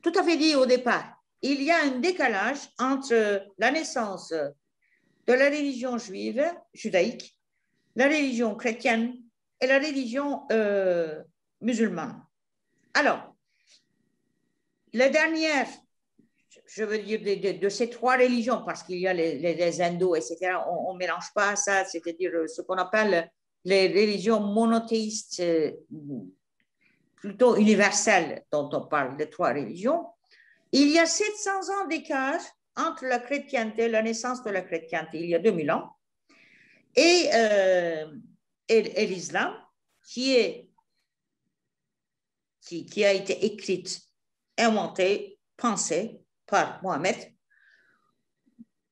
tout à fait dit au départ, il y a un décalage entre la naissance de la religion judaïque, la religion chrétienne et la religion musulmane. Alors, la dernière, je veux dire, de ces 3 religions, parce qu'il y a les hindous, etc., on ne mélange pas ça, c'est-à-dire ce qu'on appelle les religions monothéistes, plutôt universelles, dont on parle de 3 religions. Il y a 700 ans d'écart entre la chrétienté, la naissance de la chrétienté, il y a 2000 ans, et l'islam, qui a été écrite, inventée, pensée par Mohammed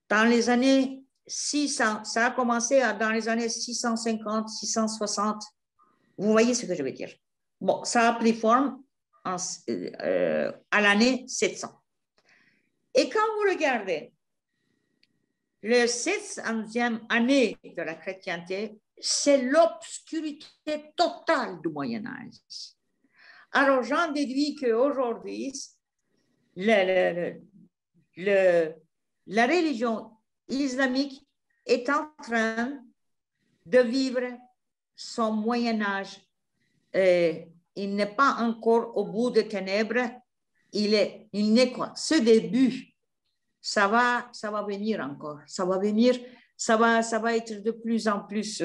dans les années 600. Ça a commencé dans les années 650, 660. Vous voyez ce que je veux dire? Bon, ça a pris forme à l'année 700. Et quand vous regardez le 700e année de la chrétienté, c'est l'obscurité totale du Moyen-Âge. Alors, j'en déduis qu'aujourd'hui, la religion islamique est en train de vivre son Moyen-Âge. Il n'est pas encore au bout des ténèbres. Il n'est quoi? Ce début, ça va venir encore. Ça va venir, ça va être de plus en plus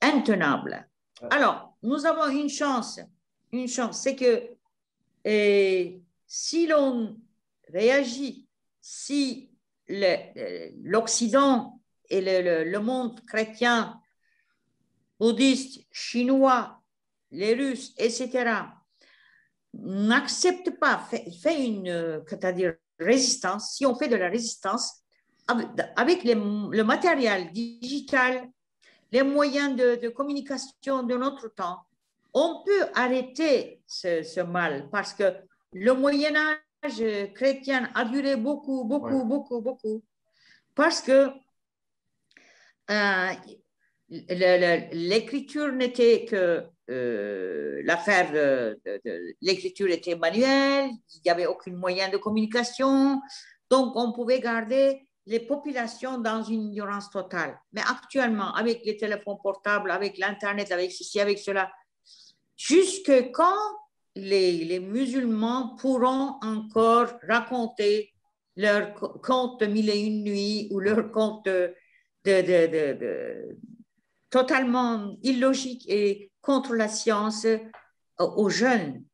intenable. Alors, nous avons une chance, c'est que si l'on réagit, si l'Occident et le monde chrétien, bouddhiste, chinois, les Russes, etc., n'acceptent pas, fait une résistance, si on fait de la résistance, avec le matériel digital, les moyens de communication de notre temps, on peut arrêter ce mal, parce que le Moyen-Âge chrétien a duré beaucoup, parce que l'écriture n'était que l'affaire l'écriture était manuelle, il n'y avait aucun moyen de communication, donc on pouvait garder les populations dans une ignorance totale. Mais actuellement, avec les téléphones portables, avec l'Internet, avec ceci, avec cela, jusque quand les musulmans pourront encore raconter leur conte de mille et une nuits ou leur conte totalement illogique et contre la science aux jeunes.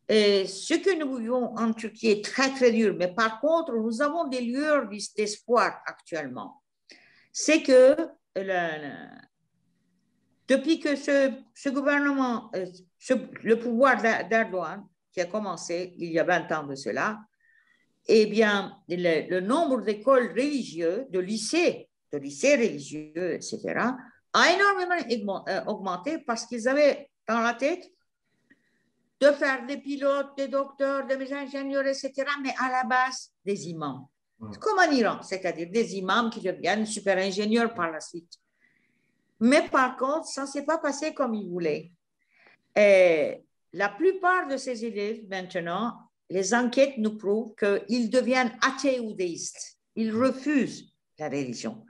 Et ce que nous vivons en Turquie est très, très dur. Mais par contre, nous avons des lueurs d'espoir actuellement. C'est que depuis que ce gouvernement, le pouvoir d'Erdogan, qui a commencé il y a 20 ans de cela, eh bien, le nombre d'écoles religieuses, de lycées religieux, etc., a énormément augmenté parce qu'ils avaient dans la tête de faire des pilotes, des docteurs, des ingénieurs, etc., mais à la base, des imams. Comme en Iran, c'est-à-dire des imams qui deviennent super ingénieurs par la suite. Mais par contre, ça ne s'est pas passé comme ils voulaient. Et la plupart de ces élèves, maintenant, les enquêtes nous prouvent qu'ils deviennent athées ou déistes. Ils refusent la religion.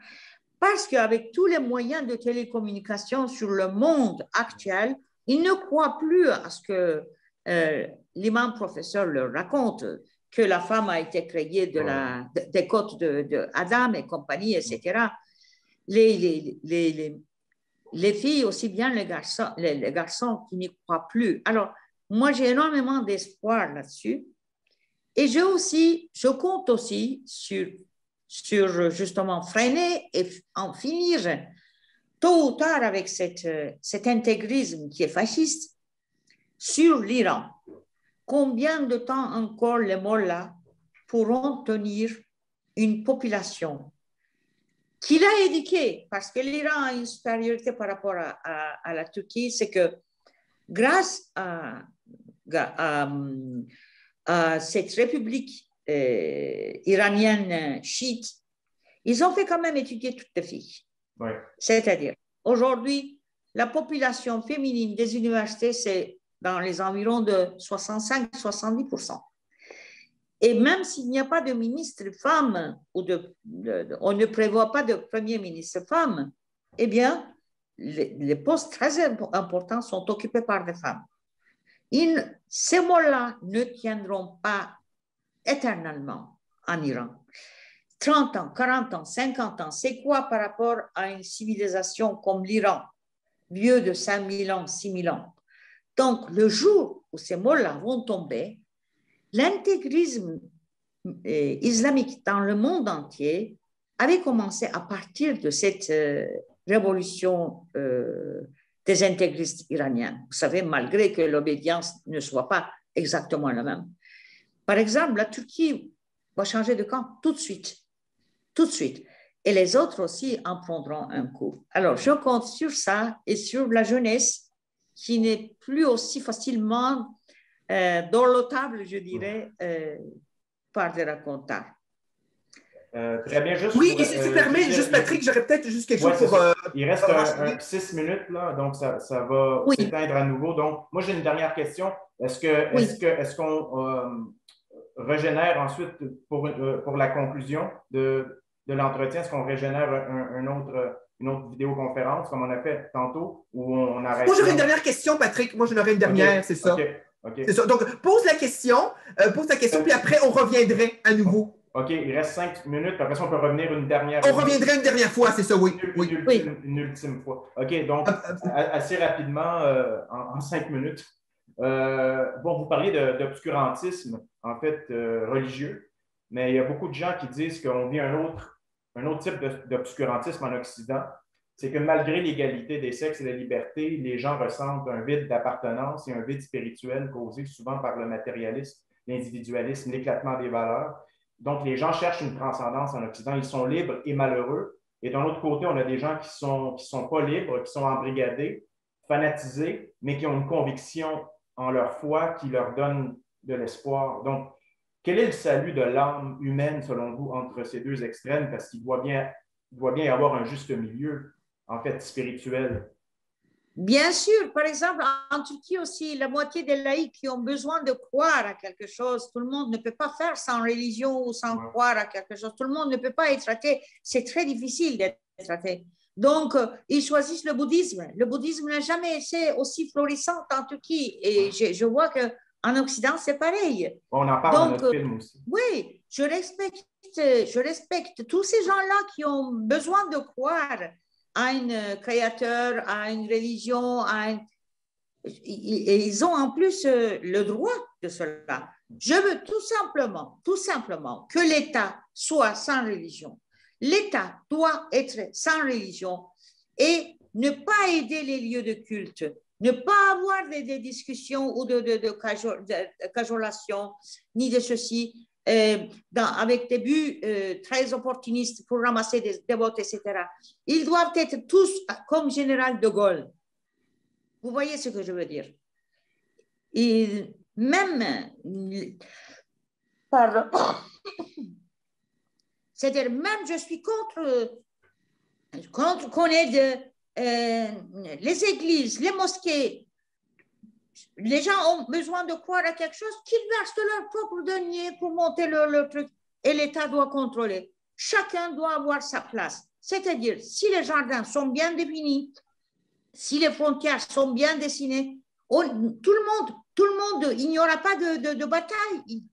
Parce qu'avec tous les moyens de télécommunication sur le monde actuel, ils ne croient plus à ce que l'imam professeur leur raconte, que la femme a été créée des côtes d'Adam et compagnie, etc. Les filles, aussi bien les garçons qui n'y croient plus. Alors, moi, j'ai énormément d'espoir là-dessus. Et je compte aussi sur justement freiner et en finir tôt ou tard avec cet intégrisme qui est fasciste sur l'Iran. Combien de temps encore les mollahs pourront tenir une population qu'il a éduquée, parce que l'Iran a une supériorité par rapport à la Turquie, c'est que grâce à cette république iranienne chiite, ils ont fait quand même étudier toutes les filles. Ouais. C'est-à-dire, aujourd'hui, la population féminine des universités, c'est dans les environs de 65-70%. Et même s'il n'y a pas de ministre femme, ou on ne prévoit pas de premier ministre femme, eh bien, les postes très importants sont occupés par des femmes. Ces mots-là ne tiendront pas éternellement en Iran. 30 ans, 40 ans, 50 ans, c'est quoi par rapport à une civilisation comme l'Iran, vieux de 5000 ans, 6000 ans? Donc, le jour où ces mots-là vont tomber, l'intégrisme islamique dans le monde entier avait commencé à partir de cette révolution des intégristes iraniens. Vous savez, malgré que l'obédience ne soit pas exactement la même. Par exemple, la Turquie va changer de camp tout de suite. Tout de suite. Et les autres aussi en prendront un coup. Alors, je compte sur ça et sur la jeunesse qui n'est plus aussi facilement dorlotable, je dirais, par des racontars. Très bien, juste. Oui, et si tu permets, juste Patrick, j'aurais peut-être juste quelque chose pour. Il reste 6 minutes, là, donc ça va s'éteindre à nouveau. Donc, moi, j'ai une dernière question. Est-ce qu'on régénère ensuite pour la conclusion de l'entretien? Est-ce qu'on régénère une autre vidéoconférence comme on a fait tantôt ou on arrête? Moi, j'aurais une dernière question, Patrick. Moi, j'en aurais une dernière, c'est ça. Okay. C'est ça. Donc, pose la question, puis après, on reviendrait à nouveau. OK, il reste 5 minutes, puis après ça, on peut revenir une dernière fois. On reviendrait une dernière fois, c'est ça, oui. Une ultime fois. OK, donc, assez rapidement, en 5 minutes. Vous parliez d'obscurantisme, en fait, religieux, mais il y a beaucoup de gens qui disent qu'on vit un autre type d'obscurantisme en Occident. C'est que malgré l'égalité des sexes et la liberté, les gens ressentent un vide d'appartenance et un vide spirituel causé souvent par le matérialisme, l'individualisme, l'éclatement des valeurs. Donc, les gens cherchent une transcendance en Occident. Ils sont libres et malheureux. Et d'un autre côté, on a des gens qui sont pas libres, qui sont embrigadés, fanatisés, mais qui ont une conviction en leur foi qui leur donne de l'espoir. Donc, quel est le salut de l'âme humaine, selon vous, entre ces deux extrêmes? Parce qu'il doit bien y avoir un juste milieu, en fait, spirituel. Bien sûr, par exemple, en Turquie aussi, la moitié des laïcs qui ont besoin de croire à quelque chose, tout le monde ne peut pas faire sans religion ou sans croire à quelque chose, tout le monde ne peut pas être traité, c'est très difficile d'être traité. Donc, ils choisissent le bouddhisme. Le bouddhisme n'a jamais été aussi florissant en Turquie et je vois qu'en Occident, c'est pareil. On en parle dans notre film aussi. Oui, je respecte tous ces gens-là qui ont besoin de croire à un créateur, à une religion, et ils ont en plus le droit de cela. Je veux tout simplement que l'État soit sans religion. L'État doit être sans religion et ne pas aider les lieux de culte, ne pas avoir des discussions ou de cajolation, ni de ceci, avec des buts très opportunistes pour ramasser des votes, etc. Ils doivent être tous comme Général de Gaulle. Vous voyez ce que je veux dire? Et même, pardon, c'est-à-dire même je suis contre qu'on aide les églises, les mosquées. Les gens ont besoin de croire à quelque chose, qu'ils versent leur propre denier pour monter leur truc. Et l'État doit contrôler. Chacun doit avoir sa place. C'est-à-dire, si les jardins sont bien définis, si les frontières sont bien dessinées, tout le monde, il n'y aura pas de bataille.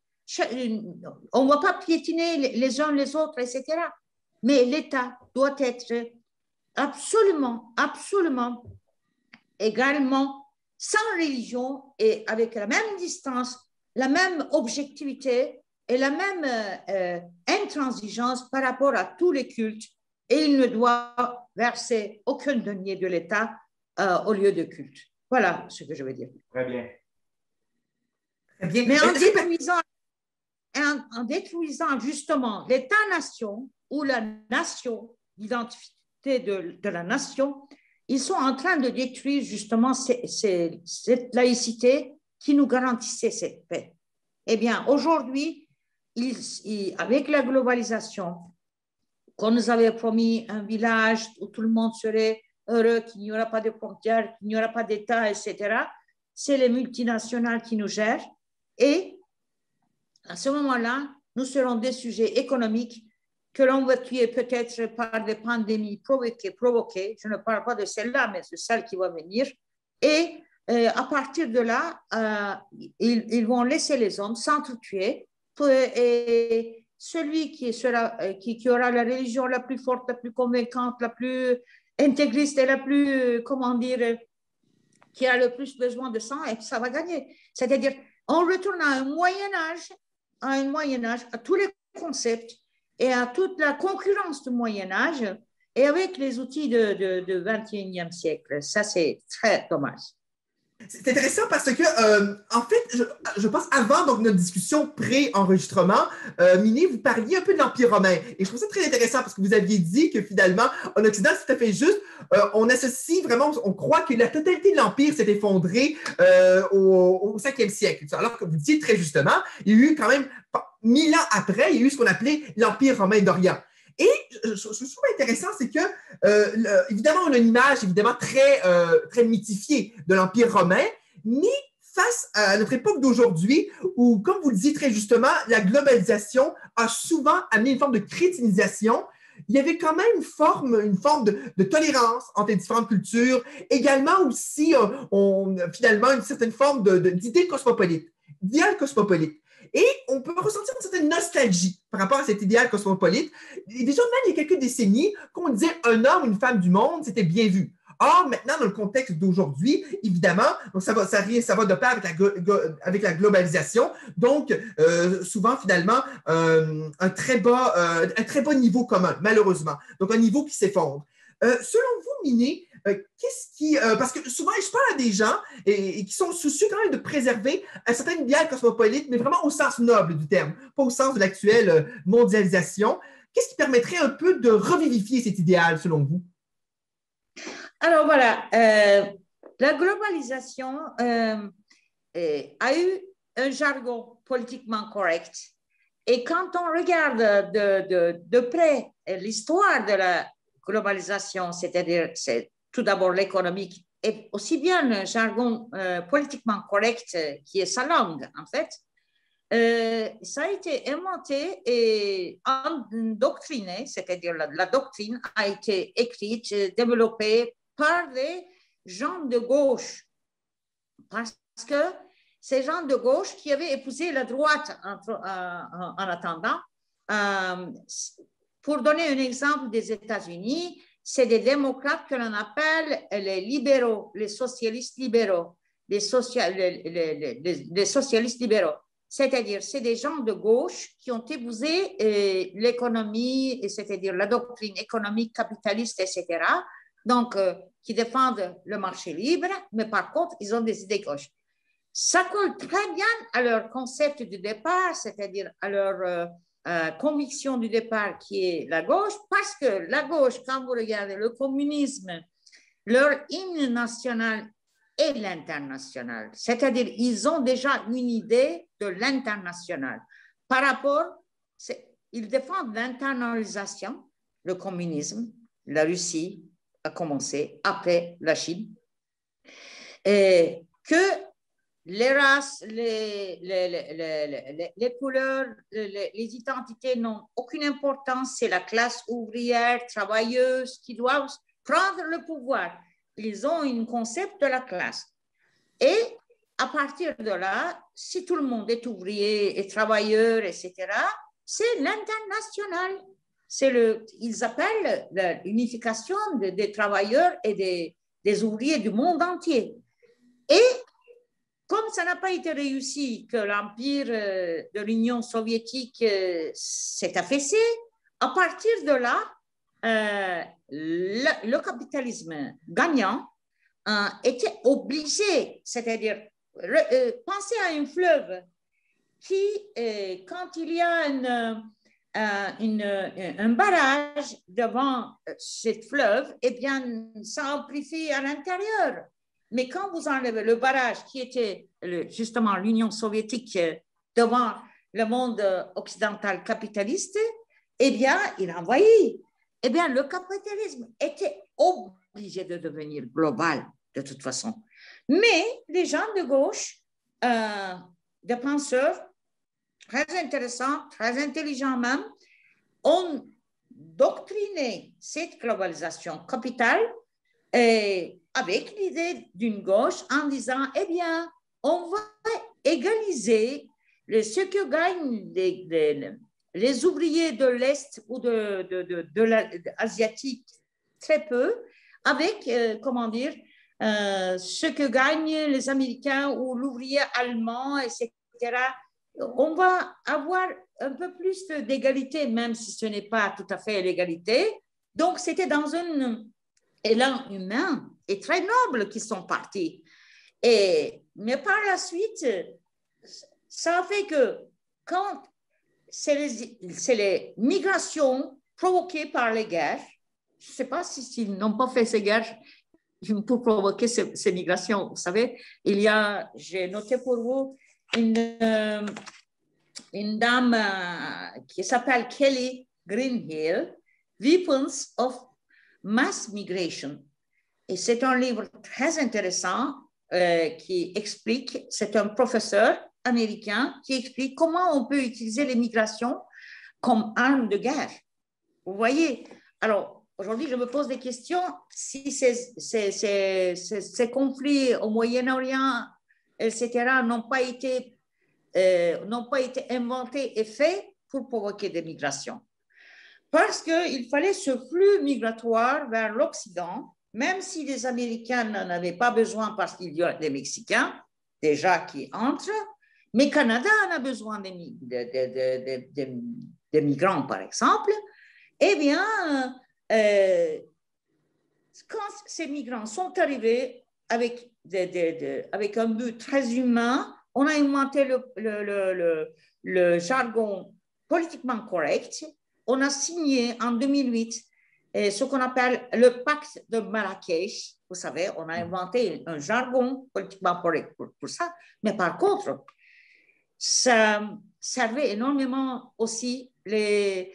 On ne va pas piétiner les uns les autres, etc. Mais l'État doit être absolument également sans religion et avec la même distance, la même objectivité et la même intransigeance par rapport à tous les cultes. Et il ne doit verser aucun denier de l'État au lieu de culte. Voilà ce que je veux dire. Très bien. Très bien. Mais en détruisant justement l'État-nation ou la nation, l'identité de la nation, ils sont en train de détruire justement cette laïcité qui nous garantissait cette paix. Eh bien, aujourd'hui, avec la globalisation, qu'on nous avait promis un village où tout le monde serait heureux, qu'il n'y aura pas de frontières, qu'il n'y aura pas d'État, etc., c'est les multinationales qui nous gèrent. Et à ce moment-là, nous serons des sujets économiques que l'on va tuer peut-être par des pandémies provoquées. Je ne parle pas de celle-là, mais de celle qui va venir. Et à partir de là, ils vont laisser les hommes s'entretuer. Et celui qui aura la religion la plus forte, la plus convaincante, la plus intégriste et la plus, qui a le plus besoin de sang, et ça va gagner. C'est-à-dire, on retourne à un Moyen-Âge, à tous les concepts et à toute la concurrence du Moyen-Âge et avec les outils du XXIe siècle. Ça, c'est très dommage. C'est intéressant parce que, en fait, je pense avant donc, notre discussion pré-enregistrement, Miné, vous parliez un peu de l'Empire romain. Et je trouve ça très intéressant parce que vous aviez dit que finalement, en Occident, c'est tout à fait juste. On associe vraiment, on croit que la totalité de l'Empire s'est effondrée au 5e siècle. Alors que vous dites très justement, il y a eu quand même 1000 ans après, il y a eu ce qu'on appelait l'Empire romain d'Orient. Et je trouve intéressant, c'est que, évidemment, on a une image évidemment très mythifiée de l'Empire romain, mais face à notre époque d'aujourd'hui, où, comme vous le dites très justement, la globalisation a souvent amené une forme de chrétienisation, il y avait quand même une forme de tolérance entre les différentes cultures, également aussi, finalement, une certaine forme d'idée cosmopolite, d'idéal cosmopolite. Et on peut ressentir une certaine nostalgie par rapport à cet idéal cosmopolite. Et déjà, même il y a quelques décennies, qu'on disait un homme, une femme du monde, c'était bien vu. Or, maintenant, dans le contexte d'aujourd'hui, évidemment, donc ça va de pair avec la globalisation. Donc, souvent, finalement, un très bas niveau commun, malheureusement. Donc, un niveau qui s'effondre. Selon vous, Miné, parce que souvent, je parle à des gens et qui sont soucieux quand même de préserver un certain idéal cosmopolite, mais vraiment au sens noble du terme, pas au sens de l'actuelle mondialisation. Qu'est-ce qui permettrait un peu de revivifier cet idéal, selon vous? Alors voilà, la globalisation a eu un jargon politiquement correct. Et quand on regarde de près l'histoire de la globalisation, c'est-à-dire tout d'abord l'économique et aussi bien le jargon politiquement correct qui est sa langue, en fait, ça a été inventé et endoctriné, c'est-à-dire la doctrine a été écrite, développée par les gens de gauche, parce que ces gens de gauche qui avaient épousé la droite en attendant, pour donner un exemple des États-Unis, c'est des démocrates que l'on appelle les libéraux, les socialistes libéraux, les socialistes libéraux. C'est-à-dire, c'est des gens de gauche qui ont épousé l'économie, c'est-à-dire la doctrine économique capitaliste, etc. Donc, qui défendent le marché libre, mais par contre, ils ont des idées gauches. Ça colle très bien à leur concept du départ, c'est-à-dire à leur conviction du départ qui est la gauche, parce que la gauche, quand vous regardez le communisme, leur hymne national est l'international. C'est-à-dire, ils ont déjà une idée de l'international. Par rapport, ils défendent l'internalisation, le communisme, la Russie a commencé après la Chine, et que les races, les couleurs, les identités n'ont aucune importance. C'est la classe ouvrière, travailleuse qui doivent prendre le pouvoir. Ils ont un concept de la classe. Et à partir de là, si tout le monde est ouvrier et travailleur, etc., c'est l'international. Ils appellent l'unification des travailleurs et des ouvriers du monde entier. Et comme ça n'a pas été réussi, que l'empire de l'Union soviétique s'est affaissé, à partir de là, le capitalisme gagnant était obligé, c'est-à-dire penser à un fleuve qui, quand il y a un barrage devant ce fleuve, eh bien, ça amplifie à l'intérieur. Mais quand vous enlevez le barrage qui était justement l'Union soviétique devant le monde occidental capitaliste, eh bien, il envahit. Eh bien, le capitalisme était obligé de devenir global de toute façon. Mais les gens de gauche, des penseurs très intéressants, très intelligents même, ont doctriné cette globalisation capitale avec l'idée d'une gauche en disant, eh bien, on va égaliser ce que gagnent les ouvriers de l'Est ou de l'Asiatique très peu, avec, comment dire, ce que gagnent les Américains ou l'ouvrier allemand, etc. On va avoir un peu plus d'égalité, même si ce n'est pas tout à fait l'égalité. Donc, c'était dans un élan humain et très noble qu'ils sont partis. Mais par la suite, ça a fait que quand c'est les migrations provoquées par les guerres, je ne sais pas s'ils n'ont pas fait ces guerres pour provoquer ces migrations. Vous savez, j'ai noté pour vous une dame qui s'appelle Kelly Greenhill, Weapons of Mass Migration. Et c'est un livre très intéressant qui explique, c'est un professeur américain qui explique comment on peut utiliser les migrations comme arme de guerre. Vous voyez? Alors, aujourd'hui, je me pose des questions si ces conflits au Moyen-Orient, etc., n'ont pas été inventés et faits pour provoquer des migrations. Parce qu'il fallait ce flux migratoire vers l'Occident, même si les Américains n'en avaient pas besoin parce qu'il y a des Mexicains déjà qui entrent, mais Canada en a besoin des migrants, par exemple. Eh bien, quand ces migrants sont arrivés avec un but très humain, on a inventé le jargon politiquement correct. On a signé en 2008 ce qu'on appelle le pacte de Marrakech. Vous savez, on a inventé un jargon politiquement correct pour ça. Mais par contre, ça servait énormément aussi les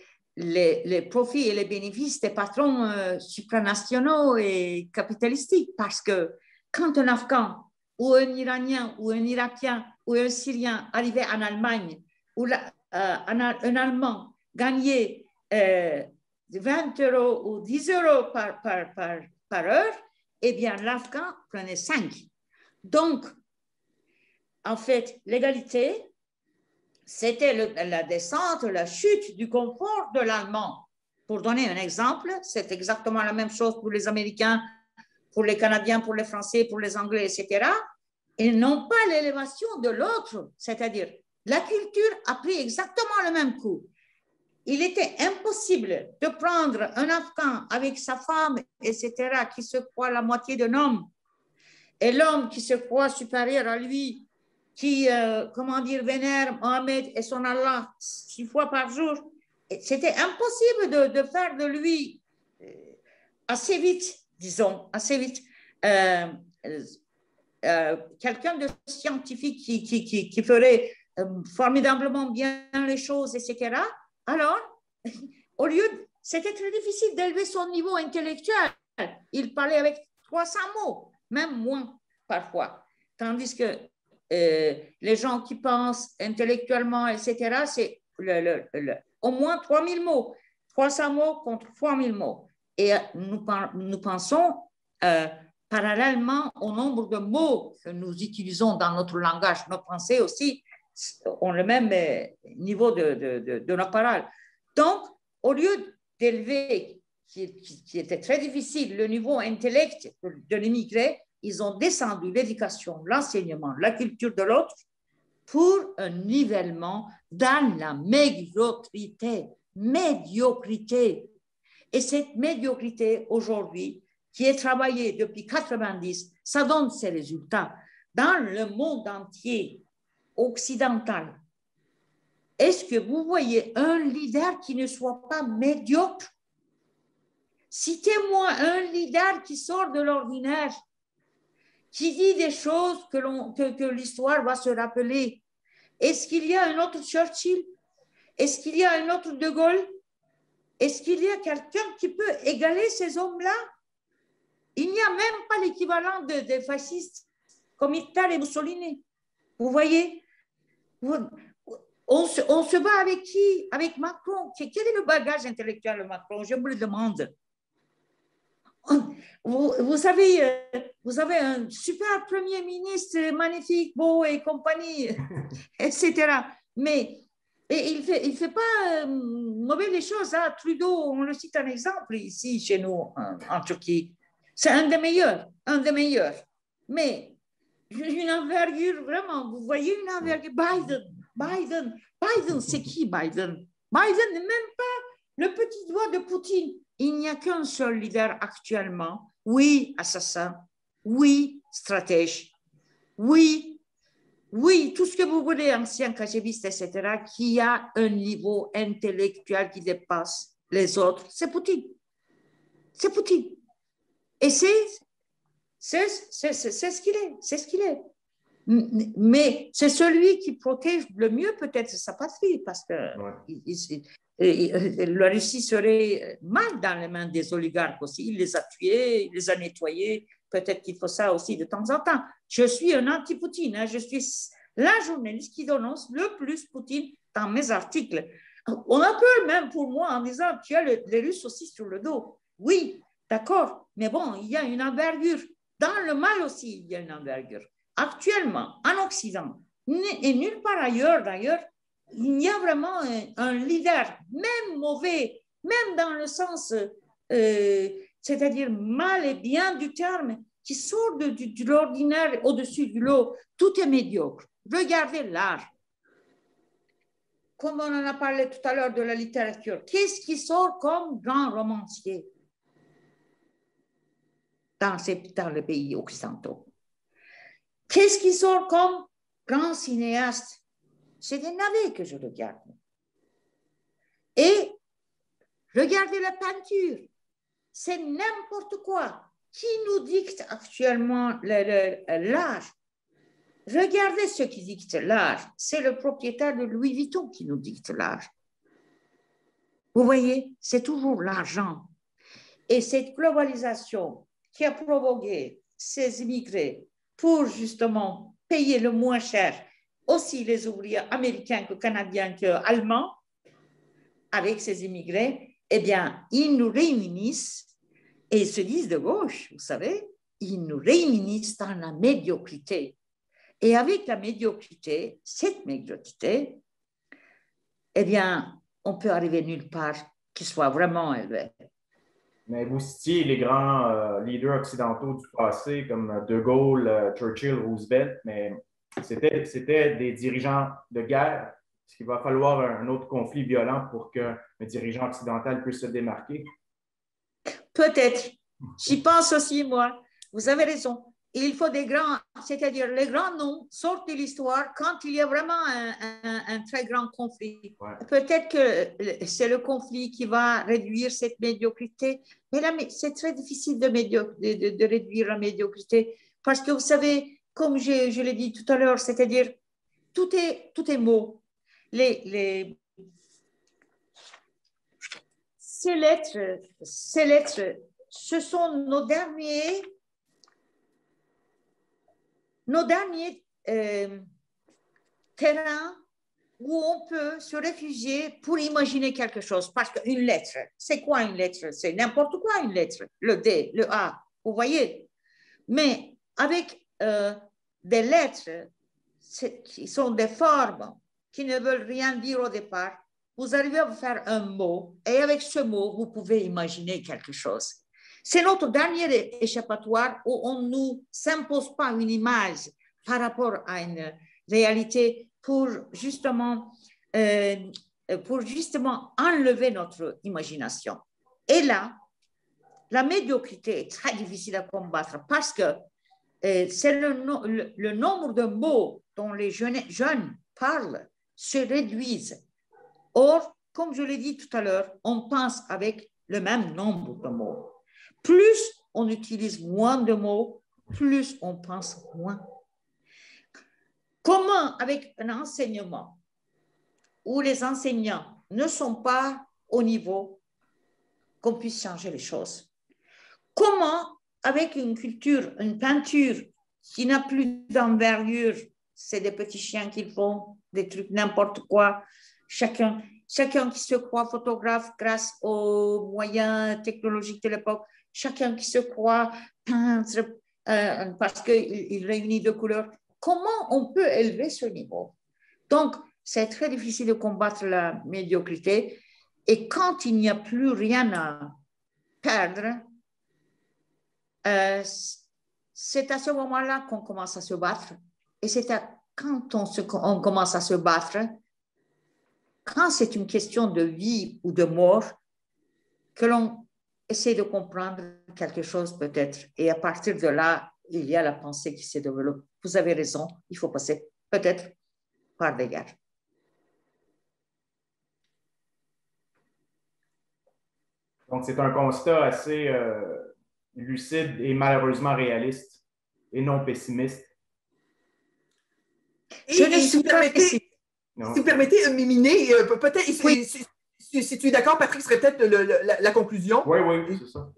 profits et les bénéfices des patrons supranationaux et capitalistiques, parce que quand un Afghan ou un Iranien ou un Irakien ou un Syrien arrivait en Allemagne, ou un Allemand gagnait 20 € ou 10 € par heure, eh bien, l'Afghan prenait 5. Donc, en fait, l'égalité, c'était la descente, la chute du confort de l'Allemand. Pour donner un exemple, c'est exactement la même chose pour les Américains, pour les Canadiens, pour les Français, pour les Anglais, etc. Ils n'ont pas l'élévation de l'autre, c'est-à-dire la culture a pris exactement le même coup. Il était impossible de prendre un Afghan avec sa femme, etc., qui se croit la moitié d'un homme, et l'homme qui se croit supérieur à lui, qui, vénère Mohamed et son Allah 6 fois par jour. C'était impossible de faire de lui assez vite, disons, assez vite, quelqu'un de scientifique qui ferait formidablement bien les choses, etc. Alors, au lieu, c'était très difficile d'élever son niveau intellectuel. Il parlait avec 300 mots, même moins parfois. Tandis que les gens qui pensent intellectuellement, etc., c'est au moins 3000 mots. 300 mots contre 3000 mots. Et nous pensons parallèlement au nombre de mots que nous utilisons dans notre langage. Nos pensées aussi ont le même niveau de nos paroles. Donc, au lieu d'élever, qui était très difficile, le niveau intellect de l'immigré, ils ont descendu l'éducation, l'enseignement, la culture de l'autre pour un nivellement dans la médiocrité. Et cette médiocrité, aujourd'hui, qui est travaillée depuis 90, ça donne ses résultats. Dans le monde entier occidental, est-ce que vous voyez un leader qui ne soit pas médiocre? Citez-moi un leader qui sort de l'ordinaire, qui dit des choses que l'histoire va se rappeler. Est-ce qu'il y a un autre Churchill? Est-ce qu'il y a un autre De Gaulle? Est-ce qu'il y a quelqu'un qui peut égaler ces hommes-là? Il n'y a même pas l'équivalent des fascistes comme Hitler et Mussolini. Vous voyez? On se bat avec qui? Avec Macron. Quel est le bagage intellectuel de Macron? Je me le demande. Vous avez un super premier ministre, magnifique, beau et compagnie, etc. Mais il fait pas mauvais les choses. Hein. Trudeau, on le cite un exemple ici chez nous en Turquie. C'est un des meilleurs. Mais une envergure, vraiment, vous voyez une envergure. Biden, c'est qui Biden? Biden n'est même pas le petit doigt de Poutine. Il n'y a qu'un seul leader actuellement. Oui, assassin. Oui, stratège. Oui, tout ce que vous voulez, ancien KGBiste, etc., qui a un niveau intellectuel qui dépasse les autres, c'est Poutine. C'est Poutine. Et c'est ce qu'il est. Mais c'est celui qui protège le mieux peut-être sa patrie, parce que la Russie serait mal dans les mains des oligarques aussi. Il les a tués, il les a nettoyés. Peut-être qu'il faut ça aussi de temps en temps. Je suis un anti-Poutine. Hein. Je suis la journaliste qui dénonce le plus Poutine dans mes articles. On a peur même pour moi en disant tu as les Russes aussi sur le dos. Oui, d'accord. Mais bon, il y a une envergure. Dans le mal aussi, il y a une envergure. Actuellement, en Occident, et nulle part ailleurs d'ailleurs, il y a vraiment un leader, même mauvais, même dans le sens, c'est-à-dire mal et bien du terme, qui sort de l'ordinaire au-dessus du lot. Tout est médiocre. Regardez l'art. Comme on en a parlé tout à l'heure de la littérature, qu'est-ce qui sort comme grand romancier dans les pays occidentaux? Qu'est-ce qui sort comme grand cinéaste? C'est des navets que je regarde. Et regardez la peinture. C'est n'importe quoi. Qui nous dicte actuellement l'art? Regardez ce qui dicte l'art. C'est le propriétaire de Louis Vuitton qui nous dicte l'art. Vous voyez, c'est toujours l'argent. Et cette globalisation qui a provoqué ces immigrés pour justement payer le moins cher aussi les ouvriers américains que canadiens que allemands avec ces immigrés, eh bien, ils nous réunissent et ils se disent de gauche, vous savez, ils nous réunissent dans la médiocrité. Et avec la médiocrité, cette médiocrité, eh bien, on peut arriver nulle part qui soit vraiment élevé. Mais vous citiez les grands leaders occidentaux du passé comme De Gaulle, Churchill, Roosevelt, mais c'était des dirigeants de guerre. Est-ce qu'il va falloir un autre conflit violent pour qu'un dirigeant occidental puisse se démarquer? Peut-être. J'y pense aussi, moi. Vous avez raison. Il faut des grands, c'est-à-dire les grands noms sortent de l'histoire quand il y a vraiment un très grand conflit. Ouais. Peut-être que c'est le conflit qui va réduire cette médiocrité, mais là, c'est très difficile de réduire la médiocrité parce que vous savez, comme je l'ai dit tout à l'heure, c'est-à-dire tout est mot. Ces lettres, ce sont nos derniers terrains où on peut se réfugier pour imaginer quelque chose. Parce qu'une lettre, c'est quoi une lettre? C'est n'importe quoi une lettre. Le D, le A, vous voyez. Mais avec des lettres qui sont des formes qui ne veulent rien dire au départ, vous arrivez à faire un mot et avec ce mot, vous pouvez imaginer quelque chose. C'est notre dernier échappatoire où on ne nous impose pas une image par rapport à une réalité pour justement enlever notre imagination. Et là, la médiocrité est très difficile à combattre parce que c'est le nombre de mots dont les jeunes parlent se réduisent. Or, comme je l'ai dit tout à l'heure, on pense avec le même nombre de mots. Plus on utilise moins de mots, plus on pense moins. Comment, avec un enseignement où les enseignants ne sont pas au niveau qu'on puisse changer les choses? Comment, avec une culture, une peinture qui n'a plus d'envergure, c'est des petits chiens qui font des trucs n'importe quoi, chacun qui se croit photographe grâce aux moyens technologiques de l'époque, chacun qui se croit peintre parce qu'il réunit deux couleurs. Comment on peut élever ce niveau? Donc, c'est très difficile de combattre la médiocrité. Et quand il n'y a plus rien à perdre, c'est à ce moment-là qu'on commence à se battre. Et c'est quand on commence à se battre, quand c'est une question de vie ou de mort, que l'on essaie de comprendre quelque chose peut-être. Et à partir de là, il y a la pensée qui se développe. Vous avez raison, il faut passer peut-être par des guerres. Donc, c'est un constat assez lucide et malheureusement réaliste et non pessimiste. Je ne suis pas pessimiste. Si vous permettez, Miminé, peut-être, oui. Si tu es d'accord, Patrick, serait peut-être la conclusion. Oui, c'est ça.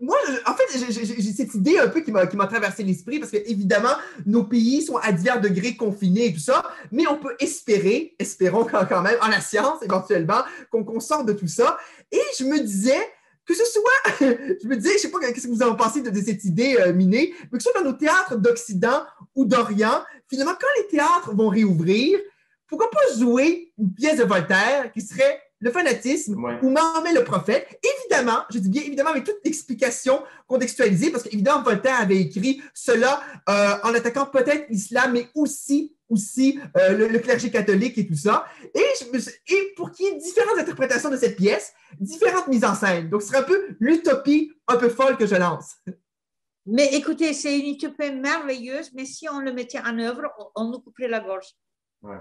Moi, en fait, j'ai cette idée un peu qui m'a traversé l'esprit parce qu'évidemment, nos pays sont à divers degrés confinés et tout ça, mais on peut espérons quand même, en la science éventuellement, qu'on sorte de tout ça. Et je me disais que ce soit, je ne sais pas ce que vous en pensez de cette idée, Miné, mais que ce soit dans nos théâtres d'Occident ou d'Orient, finalement, quand les théâtres vont réouvrir, pourquoi pas jouer une pièce de Voltaire qui serait le fanatisme ou Mahomet le prophète? Évidemment, je dis bien évidemment avec toute l'explication contextualisée, parce qu'évidemment, Voltaire avait écrit cela en attaquant peut-être l'islam, mais aussi le clergé catholique et tout ça. Et pour qu'il y ait différentes interprétations de cette pièce, différentes mises en scène. Donc, ce serait un peu l'utopie un peu folle que je lance. Mais écoutez, c'est une utopie merveilleuse, mais si on le mettait en œuvre, on nous couperait la gorge. Ouais.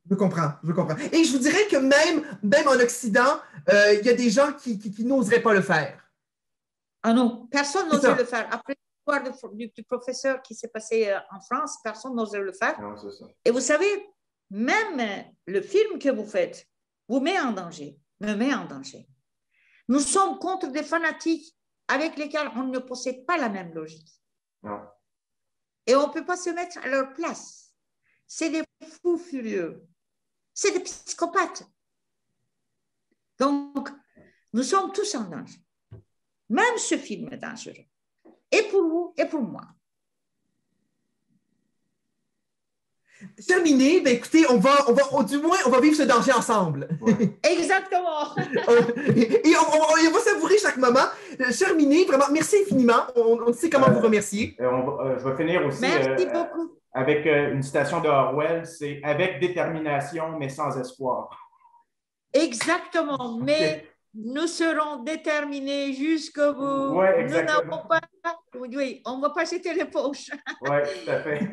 Je comprends. Et je vous dirais que même en Occident, il y a des gens qui n'oseraient pas le faire. Ah non, personne n'oserait le faire. Après l'histoire du professeur qui s'est passé en France, personne n'oserait le faire. Non, c'est ça. Et vous savez, même le film que vous faites me met en danger. Nous sommes contre des fanatiques avec lesquels on ne possède pas la même logique. Non. Et on ne peut pas se mettre à leur place. C'est des fous furieux. C'est des psychopathes. Donc, nous sommes tous en danger. Même ce film est dangereux. Et pour vous, et pour moi. Terminé, ben écoutez, du moins, on va vivre ce danger ensemble. Ouais. Exactement. Et on va savourer chaque moment. Cher Miné, vraiment, merci infiniment. On sait comment vous remercier. Je vais finir aussi Merci beaucoup. avec une citation de Orwell, c'est « Avec détermination, mais sans espoir ». Exactement, mais nous serons déterminés jusqu'au bout. Oui, nous exactement. n'avons pas... Oui, on ne va pas jeter les poches. Oui, tout à fait.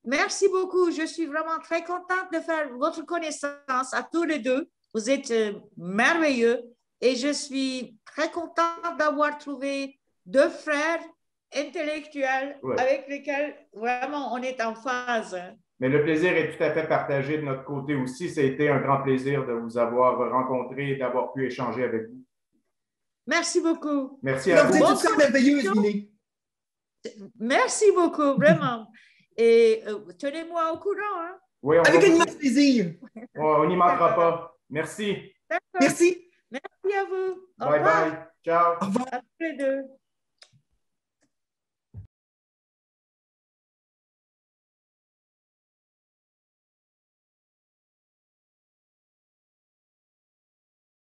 Merci beaucoup. Je suis vraiment très contente de faire votre connaissance à tous les deux. Vous êtes merveilleux et je suis très contente d'avoir trouvé deux frères intellectuels avec lesquels vraiment on est en phase. Mais le plaisir est tout à fait partagé de notre côté aussi. Ça a été un grand plaisir de vous avoir rencontré et d'avoir pu échanger avec vous. Merci beaucoup. Merci à vous. Vous êtes une femme merveilleuse, Miné. Merci beaucoup, vraiment. Et tenez-moi au courant. Hein? Oui, avec un immense plaisir. On n'y manquera pas. Merci. Merci. Merci à vous. Bye bye. Ciao. Au revoir.